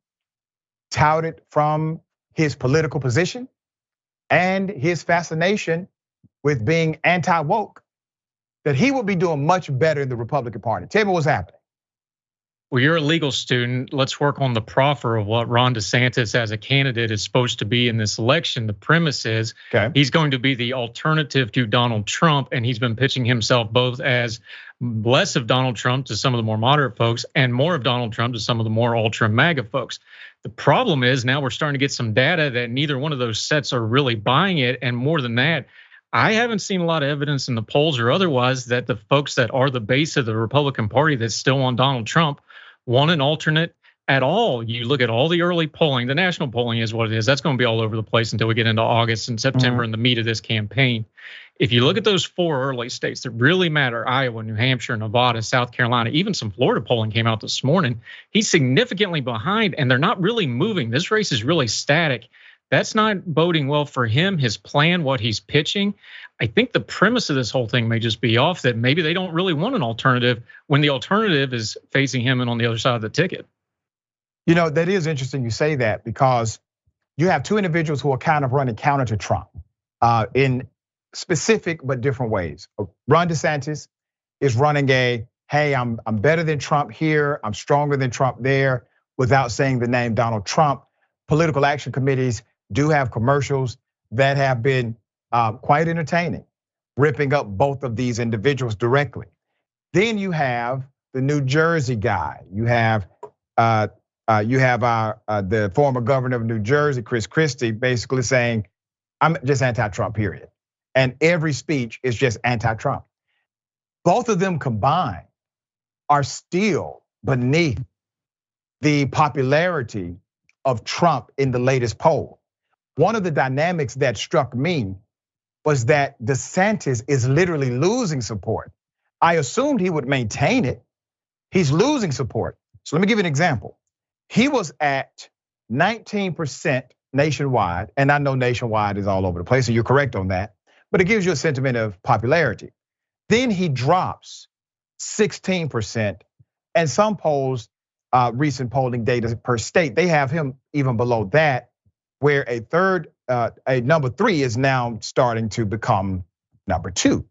touted from his political position, and his fascination with being anti-woke, that he will be doing much better in the Republican Party. Tell me what's happening. Well, you're a legal student. Let's work on the proffer of what Ron DeSantis as a candidate is supposed to be in this election. The premise is he's going to be the alternative to Donald Trump, and he's been pitching himself both as less of Donald Trump to some of the more moderate folks and more of Donald Trump to some of the more ultra MAGA folks. The problem is now we're starting to get some data that neither one of those sets are really buying it, and more than that, I haven't seen a lot of evidence in the polls or otherwise that the folks that are the base of the Republican Party that's still on Donald Trump want an alternate at all. You look at all the early polling, the national polling is what it is. That's going to be all over the place until we get into August and September and the meat of this campaign. If you look at those four early states that really matter, Iowa, New Hampshire, Nevada, South Carolina, even some Florida polling came out this morning, he's significantly behind and they're not really moving. This race is really static. That's not boding well for him, his plan, what he's pitching. I think the premise of this whole thing may just be off, that maybe they don't really want an alternative when the alternative is facing him and on the other side of the ticket. You know, that is interesting you say that, because you have two individuals who are kind of running counter to Trump in specific but different ways. Ron DeSantis is running a, hey, I'm better than Trump here, I'm stronger than Trump there, without saying the name Donald Trump. Political action committees do have commercials that have been quite entertaining, ripping up both of these individuals directly. Then you have the New Jersey guy. You have the former governor of New Jersey, Chris Christie, basically saying, I'm just anti-Trump, period. and every speech is just anti-Trump. Both of them combined are still beneath the popularity of Trump in the latest poll. One of the dynamics that struck me was that DeSantis is literally losing support. I assumed he would maintain it. He's losing support. So let me give you an example. He was at 19% nationwide, and I know nationwide is all over the place, so you're correct on that, but it gives you a sentiment of popularity. Then he drops 16%, and some polls, recent polling data per state, they have him even below that, where a number 3 is now starting to become number 2.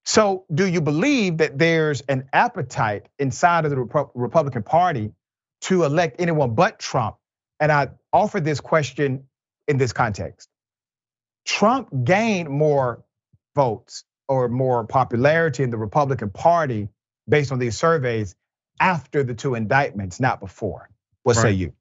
So do you believe that there's an appetite inside of the Republican Party to elect anyone but Trump? And I offer this question in this context. Trump gained more votes or more popularity in the Republican Party based on these surveys after the 2 indictments, not before. What say you?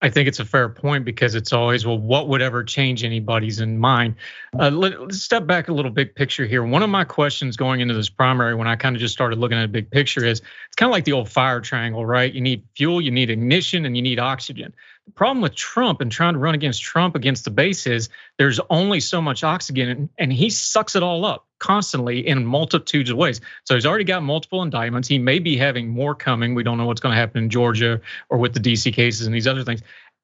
I think it's a fair point because it's always, well, what would ever change anybody's in mind? Let's step back a little big picture here. One of my questions going into this primary when I kind of just started looking at a big picture is, it's kind of like the old fire triangle, right? You need fuel, you need ignition, and you need oxygen. The problem with Trump and trying to run against Trump against the base is there's only so much oxygen and he sucks it all up constantly in multitudes of ways. So he's already got multiple indictments. He may be having more coming. We don't know what's going to happen in Georgia or with the DC cases and these other things.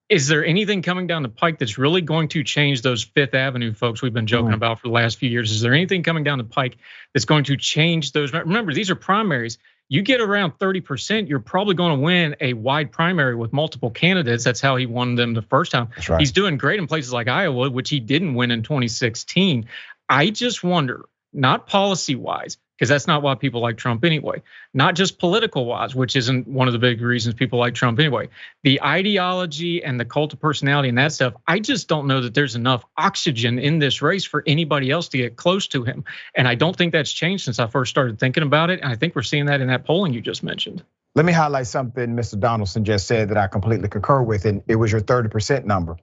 Is there anything coming down the pike that's really going to change those Fifth Avenue folks we've been joking about for the last few years? Is there anything coming down the pike that's going to change those? Remember, these are primaries. You get around 30%, you're probably going to win a wide primary with multiple candidates. That's how he won them the first time. That's right. He's doing great in places like Iowa, which he didn't win in 2016. I just wonder, not policy-wise, because that's not why people like Trump anyway. Not just political-wise, which isn't one of the big reasons people like Trump anyway. The ideology and the cult of personality and that stuff, I just don't know that there's enough oxygen in this race for anybody else to get close to him. And I don't think that's changed since I first started thinking about it. And I think we're seeing that in that polling you just mentioned. Let me highlight something Mr. Donaldson just said that I completely concur with, and it was your 30% number.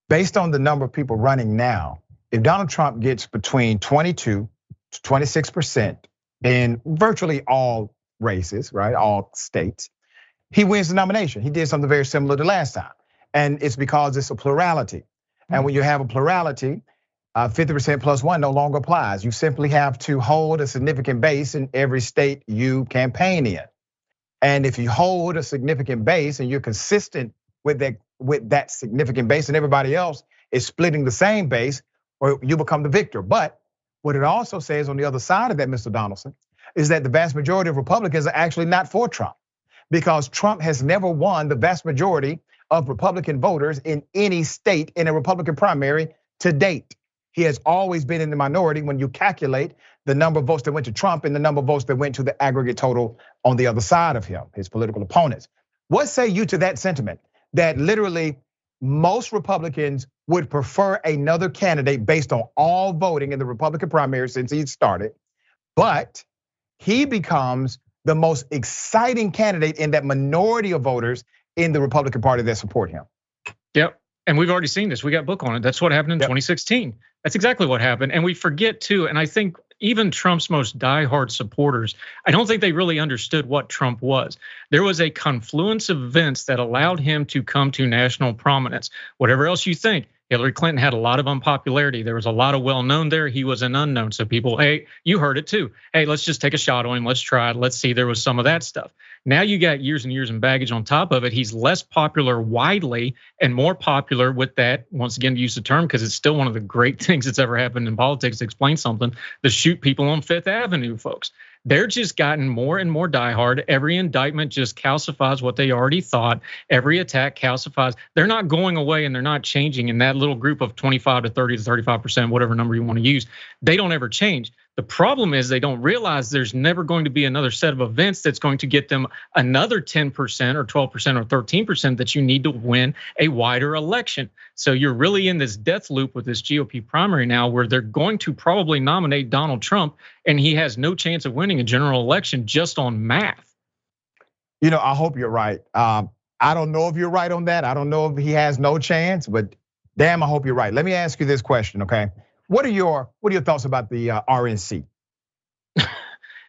Based on the number of people running now, if Donald Trump gets between 22 to 26% in virtually all races, right, all states, he wins the nomination. He did something very similar to last time. And it's because it's a plurality. And when you have a plurality, 50% plus 1 no longer applies. You simply have to hold a significant base in every state you campaign in. And if you hold a significant base and you're consistent with that significant base and everybody else is splitting the same base, or you become the victor. But what it also says on the other side of that, Mr. Donaldson, is that the vast majority of Republicans are actually not for Trump, because Trump has never won the vast majority of Republican voters in any state in a Republican primary to date. He has always been in the minority when you calculate the number of votes that went to Trump and the number of votes that went to the aggregate total on the other side of him, his political opponents. What say you to that sentiment, that literally most Republicans would prefer another candidate based on all voting in the Republican primary since he started, but he becomes the most exciting candidate in that minority of voters in the Republican Party that support him? Yep. And we've already seen this. We got book on it. That's what happened in 2016. That's exactly what happened. And we forget too, and I think even Trump's most diehard supporters, I don't think they really understood what Trump was. There was a confluence of events that allowed him to come to national prominence. Whatever else you think, Hillary Clinton had a lot of unpopularity. There was a lot of well-known there. He was an unknown. So people, hey, you heard it too. Hey, let's just take a shot on him. Let's try it. Let's see. There was some of that stuff. Now you got years and years and baggage on top of it. He's less popular widely and more popular with that, once again, to use the term, because it's still one of the great things that's ever happened in politics to explain something, the shoot people on Fifth Avenue folks. They're just gotten more and more diehard. Every indictment just calcifies what they already thought. Every attack calcifies. They're not going away and they're not changing in that little group of 25 to 30 to 35%, whatever number you want to use. They don't ever change. The problem is they don't realize there's never going to be another set of events that's going to get them another 10% or 12% or 13% that you need to win a wider election. So you're really in this death loop with this GOP primary now, where they're going to probably nominate Donald Trump and he has no chance of winning a general election just on math. You know, I hope you're right. I don't know if you're right on that. I don't know if he has no chance, but damn, I hope you're right. Let me ask you this question, okay? What are your thoughts about the RNC?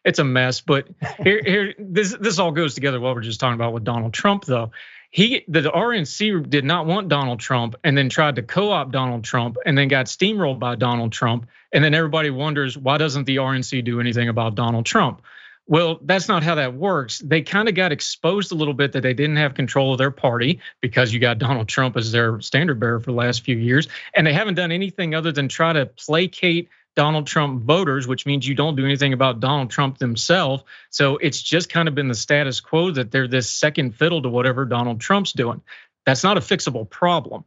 It's a mess, but this all goes together. What we're just talking about with Donald Trump, though. The RNC did not want Donald Trump, and then tried to co-opt Donald Trump, and then got steamrolled by Donald Trump. And then everybody wonders, why doesn't the RNC do anything about Donald Trump? Well, that's not how that works. They kind of got exposed a little bit that they didn't have control of their party because you got Donald Trump as their standard bearer for the last few years. And they haven't done anything other than try to placate Donald Trump voters, which means you don't do anything about Donald Trump themselves. So it's just kind of been the status quo that they're this second fiddle to whatever Donald Trump's doing. That's not a fixable problem.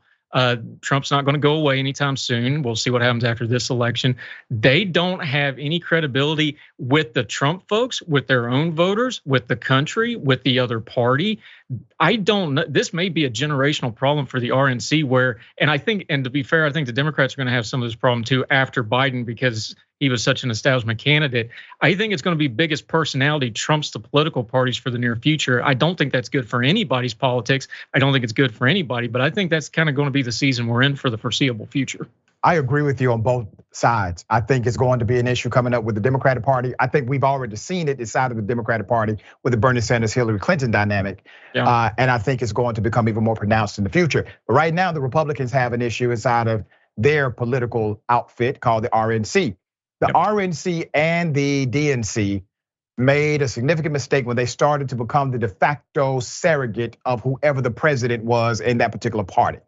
Trump's not going to go away anytime soon. We'll see what happens after this election. They don't have any credibility with the Trump folks, with their own voters, with the country, with the other party. I don't know. This may be a generational problem for the RNC where, and to be fair, I think the Democrats are going to have some of this problem too after Biden because he was such an establishment candidate. I think it's going to be biggest personality trumps the political parties for the near future. I don't think that's good for anybody's politics. I don't think it's good for anybody, but I think that's kind of going to be the season we're in for the foreseeable future. I agree with you on both sides. I think it's going to be an issue coming up with the Democratic Party. I think we've already seen it inside of the Democratic Party with the Bernie Sanders-Hillary Clinton dynamic. Yeah. And I think it's going to become even more pronounced in the future. But right now, the Republicans have an issue inside of their political outfit called the RNC. The RNC and the DNC made a significant mistake when they started to become the de facto surrogate of whoever the president was in that particular party.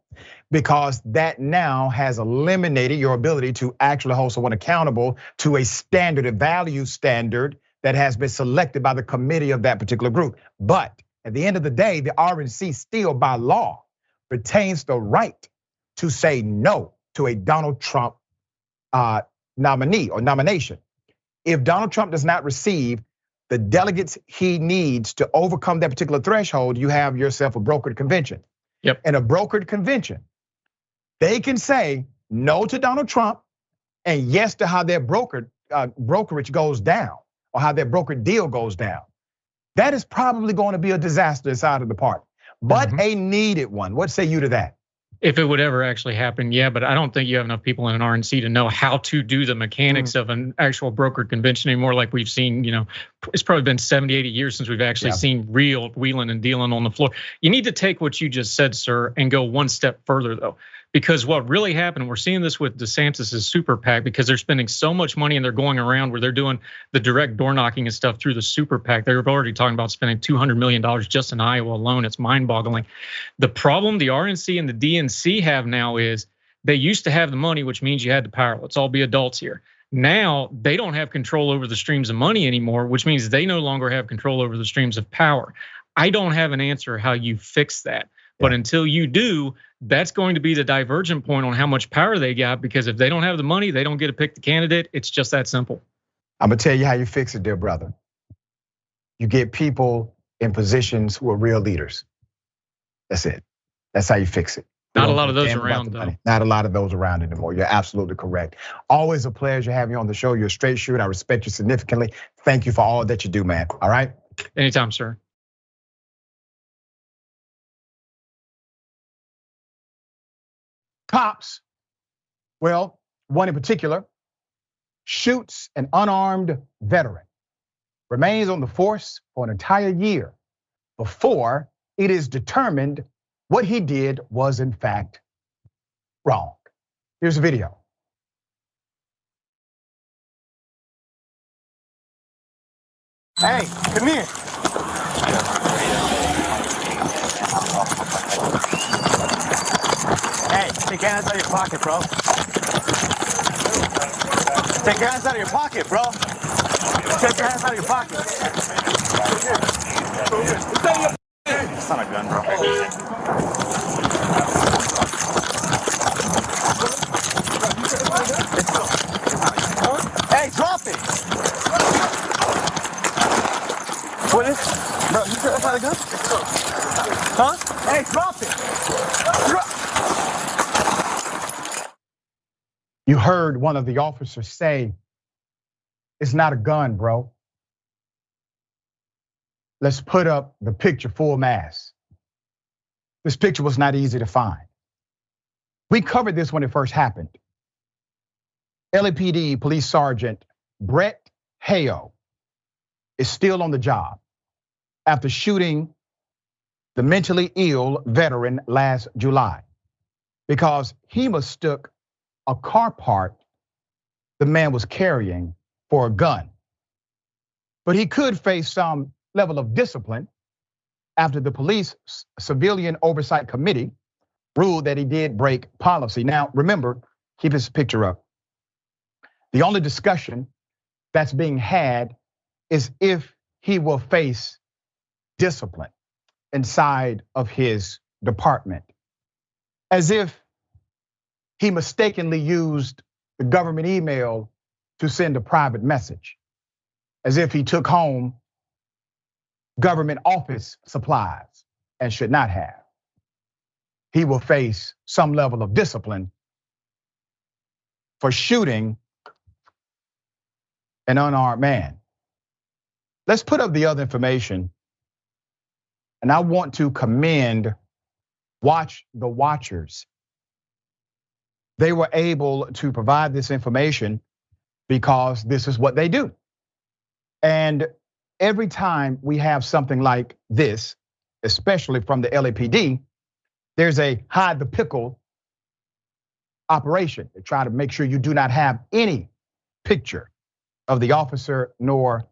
Because that now has eliminated your ability to actually hold someone accountable to a standard, a value standard that has been selected by the committee of that particular group. But at the end of the day, the RNC still by law retains the right to say no to a Donald Trump nominee or nomination. If Donald Trump does not receive the delegates he needs to overcome that particular threshold, you have yourself a brokered convention. Yep. In a brokered convention, they can say no to Donald Trump and yes to how their brokerage goes down or how their brokered deal goes down. That is probably going to be a disaster inside of the party, but a needed one. What say you to that? If it would ever actually happen, yeah, but I don't think you have enough people in an RNC to know how to do the mechanics of an actual brokered convention anymore. Like we've seen, it's probably been 70, 80 years since we've actually seen real wheeling and dealing on the floor. You need to take what you just said, sir, and go one step further though. Because what really happened, we're seeing this with DeSantis's super PAC because they're spending so much money and they're going around where they're doing the direct door knocking and stuff through the super PAC. They're already talking about spending $200 million just in Iowa alone. It's mind boggling. The problem the RNC and the DNC have now is they used to have the money, which means you had the power. Let's all be adults here. Now they don't have control over the streams of money anymore, which means they no longer have control over the streams of power. I don't have an answer how you fix that. But until you do, that's going to be the divergent point on how much power they got, because if they don't have the money, they don't get to pick the candidate. It's just that simple. I'm gonna tell you how you fix it, dear brother. You get people in positions who are real leaders. That's it. That's how you fix it. Not a lot of those around, though. Not a lot of those around anymore. You're absolutely correct. Always a pleasure having you on the show. You're a straight shooter. I respect you significantly. Thank you for all that you do, man. All right? Anytime, sir. Cops, well, one in particular, shoots an unarmed veteran, remains on the force for an entire year before it is determined what he did was in fact wrong. Here's a video. Hey, come here. Hey, take your hands out of your pocket, bro. Take your hands out of your pocket, bro. Take your hands out of your pocket. It's not a gun, bro. Hey, drop it. What is? Bro, you sure that's not a gun? Huh? Hey, drop it. Drop. You heard one of the officers say, it's not a gun, bro. Let's put up the picture full mass. This picture was not easy to find. We covered this when it first happened. LAPD Police Sergeant Brett Hayo is still on the job after shooting the mentally ill veteran last July because he mistook a car part the man was carrying for a gun. But he could face some level of discipline after the Police Civilian Oversight Committee ruled that he did break policy. Now, remember, keep this picture up. The only discussion that's being had is if he will face discipline inside of his department, as if he mistakenly used the government email to send a private message, as if he took home government office supplies and should not have. He will face some level of discipline for shooting an unarmed man. Let's put up the other information. And I want to commend Watch the Watchers. They were able to provide this information because this is what they do. And every time we have something like this, especially from the LAPD, there's a hide the pickle operation. They try to make sure you do not have any picture of the officer nor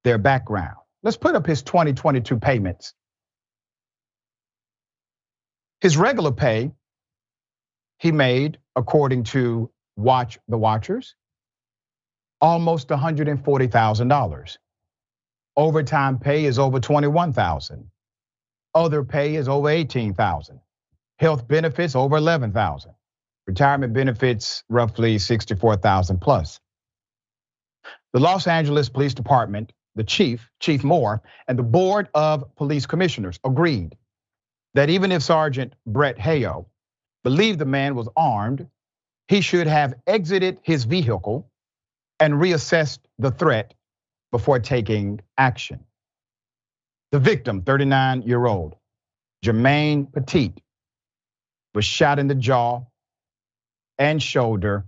their background. Let's put up his 2022 payments. His regular pay, he made, according to Watch the Watchers, almost $140,000. Overtime pay is over $21,000. Other pay is over $18,000. Health benefits over $11,000. Retirement benefits roughly $64,000 plus. The Los Angeles Police Department, the chief, Chief Moore, and the Board of Police Commissioners agreed that even if Sergeant Brett Hayo believed the man was armed, he should have exited his vehicle and reassessed the threat before taking action. The victim, 39-year-old Jermaine Petit, was shot in the jaw and shoulder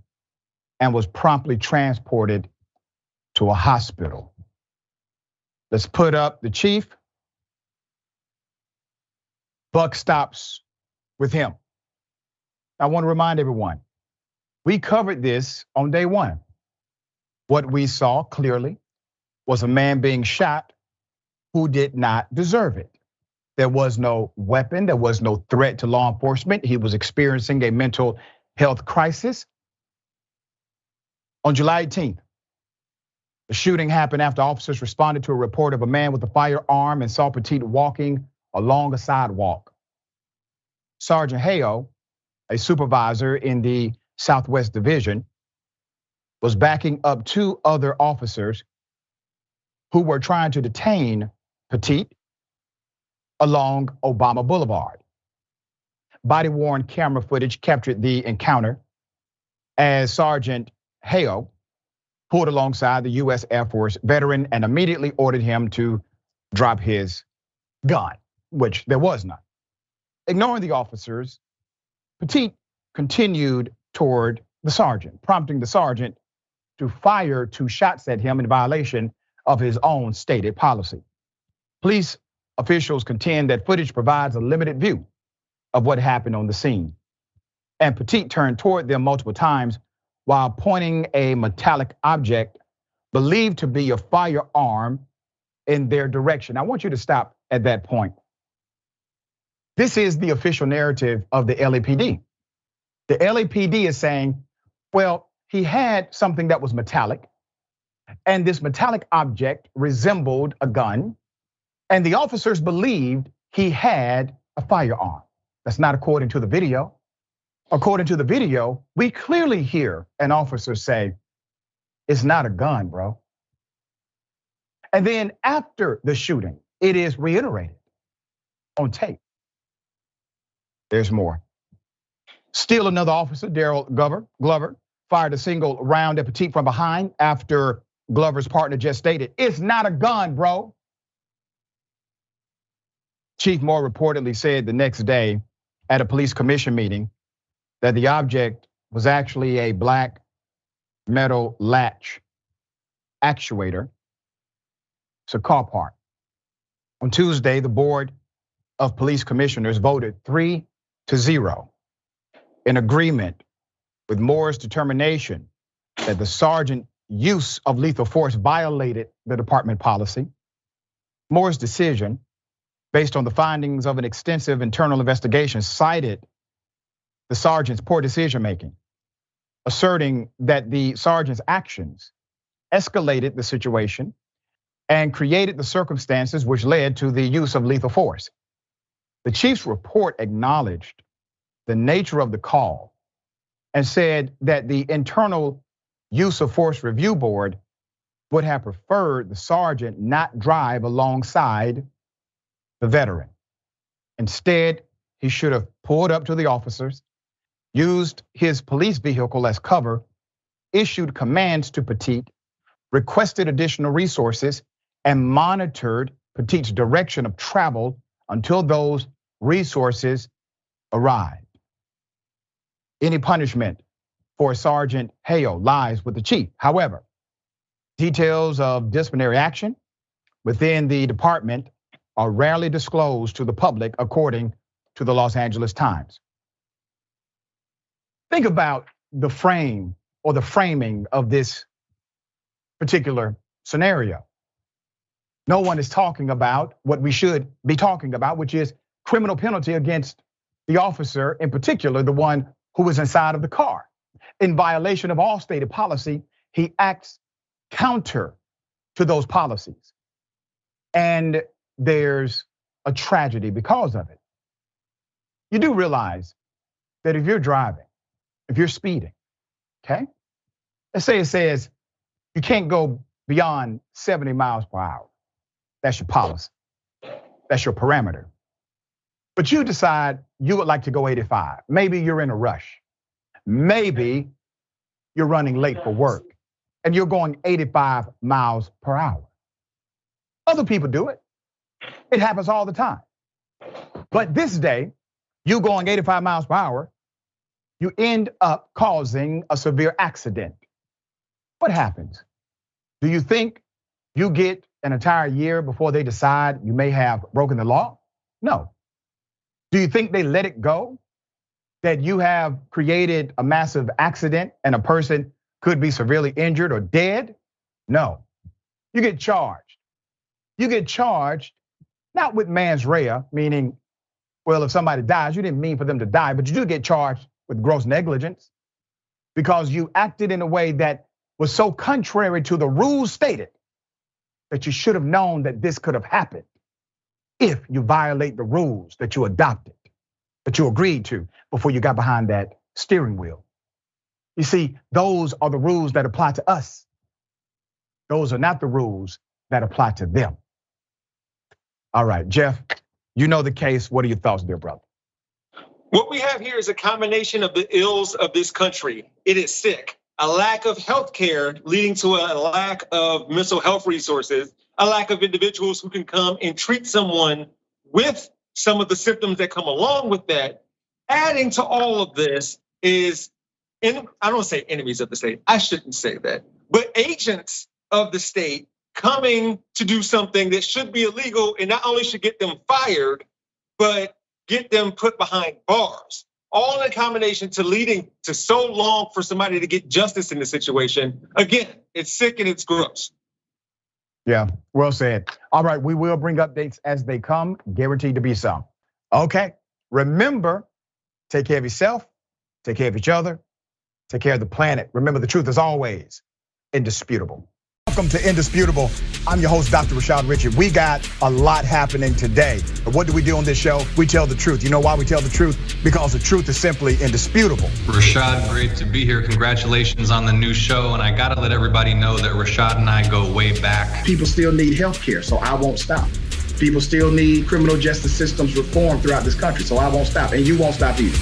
and was promptly transported to a hospital. Let's put up the chief. Buck stops with him. I want to remind everyone, we covered this on day one. What we saw clearly was a man being shot who did not deserve it. There was no weapon, there was no threat to law enforcement. He was experiencing a mental health crisis. On July 18th, the shooting happened after officers responded to a report of a man with a firearm and saw Petit walking along a sidewalk. Sergeant Hayo, a supervisor in the Southwest Division, was backing up two other officers who were trying to detain Petit along Obama Boulevard. Body-worn camera footage captured the encounter as Sergeant Hayo pulled alongside the US Air Force veteran and immediately ordered him to drop his gun, which there was none. Ignoring the officers, Petit continued toward the sergeant, prompting the sergeant to fire 2 shots at him in violation of his own stated policy. Police officials contend that footage provides a limited view of what happened on the scene. And Petit turned toward them multiple times while pointing a metallic object believed to be a firearm in their direction. I want you to stop at that point. This is the official narrative of the LAPD. The LAPD is saying, well, he had something that was metallic, and this metallic object resembled a gun, and the officers believed he had a firearm. That's not according to the video. According to the video, we clearly hear an officer say, it's not a gun, bro. And then after the shooting, it is reiterated on tape. There's more. Still another officer, Daryl Glover, fired a single round at Petit from behind after Glover's partner just stated, it's not a gun, bro. Chief Moore reportedly said the next day at a police commission meeting that the object was actually a black metal latch actuator. It's a car part. On Tuesday, the Board of Police Commissioners voted 3-0 in agreement with Moore's determination that the sergeant's use of lethal force violated the department policy. Moore's decision, based on the findings of an extensive internal investigation, cited the sergeant's poor decision-making, asserting that the sergeant's actions escalated the situation and created the circumstances which led to the use of lethal force. The chief's report acknowledged the nature of the call and said that the internal use of force review board would have preferred the sergeant not drive alongside the veteran. Instead, he should have pulled up to the officers, used his police vehicle as cover, issued commands to Petit, requested additional resources, and monitored Petit's direction of travel until those resources arrived. Any punishment for Sergeant Hale lies with the chief. However, details of disciplinary action within the department are rarely disclosed to the public, according to the Los Angeles Times. Think about the frame or the framing of this particular scenario. No one is talking about what we should be talking about, which is criminal penalty against the officer, in particular, the one who was inside of the car. In violation of all stated policy, he acts counter to those policies. And there's a tragedy because of it. You do realize that if you're driving, if you're speeding, okay? Let's say it says you can't go beyond 70 miles per hour. That's your policy. That's your parameter. But you decide you would like to go 85. Maybe you're in a rush. Maybe you're running late for work and you're going 85 miles per hour. Other people do it. It happens all the time. But this day, you going 85 miles per hour, you end up causing a severe accident. What happens? Do you think you get an entire year before they decide you may have broken the law? No. Do you think they let it go? That you have created a massive accident and a person could be severely injured or dead? No. You get charged. You get charged not with mens rea, meaning, well, if somebody dies, you didn't mean for them to die, but you do get charged with gross negligence because you acted in a way that was so contrary to the rules stated that you should have known that this could have happened if you violate the rules that you adopted, that you agreed to before you got behind that steering wheel. You see, those are the rules that apply to us. Those are not the rules that apply to them. All right, Jeff, you know the case. What are your thoughts, dear brother? What we have here is a combination of the ills of this country. It is sick. A lack of health care leading to a lack of mental health resources, a lack of individuals who can come and treat someone with some of the symptoms that come along with that. Adding to all of this is, I don't say enemies of the state, I shouldn't say that, but agents of the state coming to do something that should be illegal and not only should get them fired, but get them put behind bars. All in a combination to leading to so long for somebody to get justice in the situation. Again, it's sick and it's gross. Yeah, well said. All right, we will bring updates as they come, guaranteed to be some. Okay, remember, take care of yourself, take care of each other, take care of the planet. Remember, the truth is always indisputable. Welcome to Indisputable. I'm your host, Dr. Rashad Richey. We got a lot happening today. But what do we do on this show? We tell the truth. You know why we tell the truth? Because the truth is simply indisputable. Rashad, great to be here. Congratulations on the new show. And I gotta let everybody know that Rashad and I go way back. People still need health care, so I won't stop. People still need criminal justice systems reform throughout this country, so I won't stop. And you won't stop either.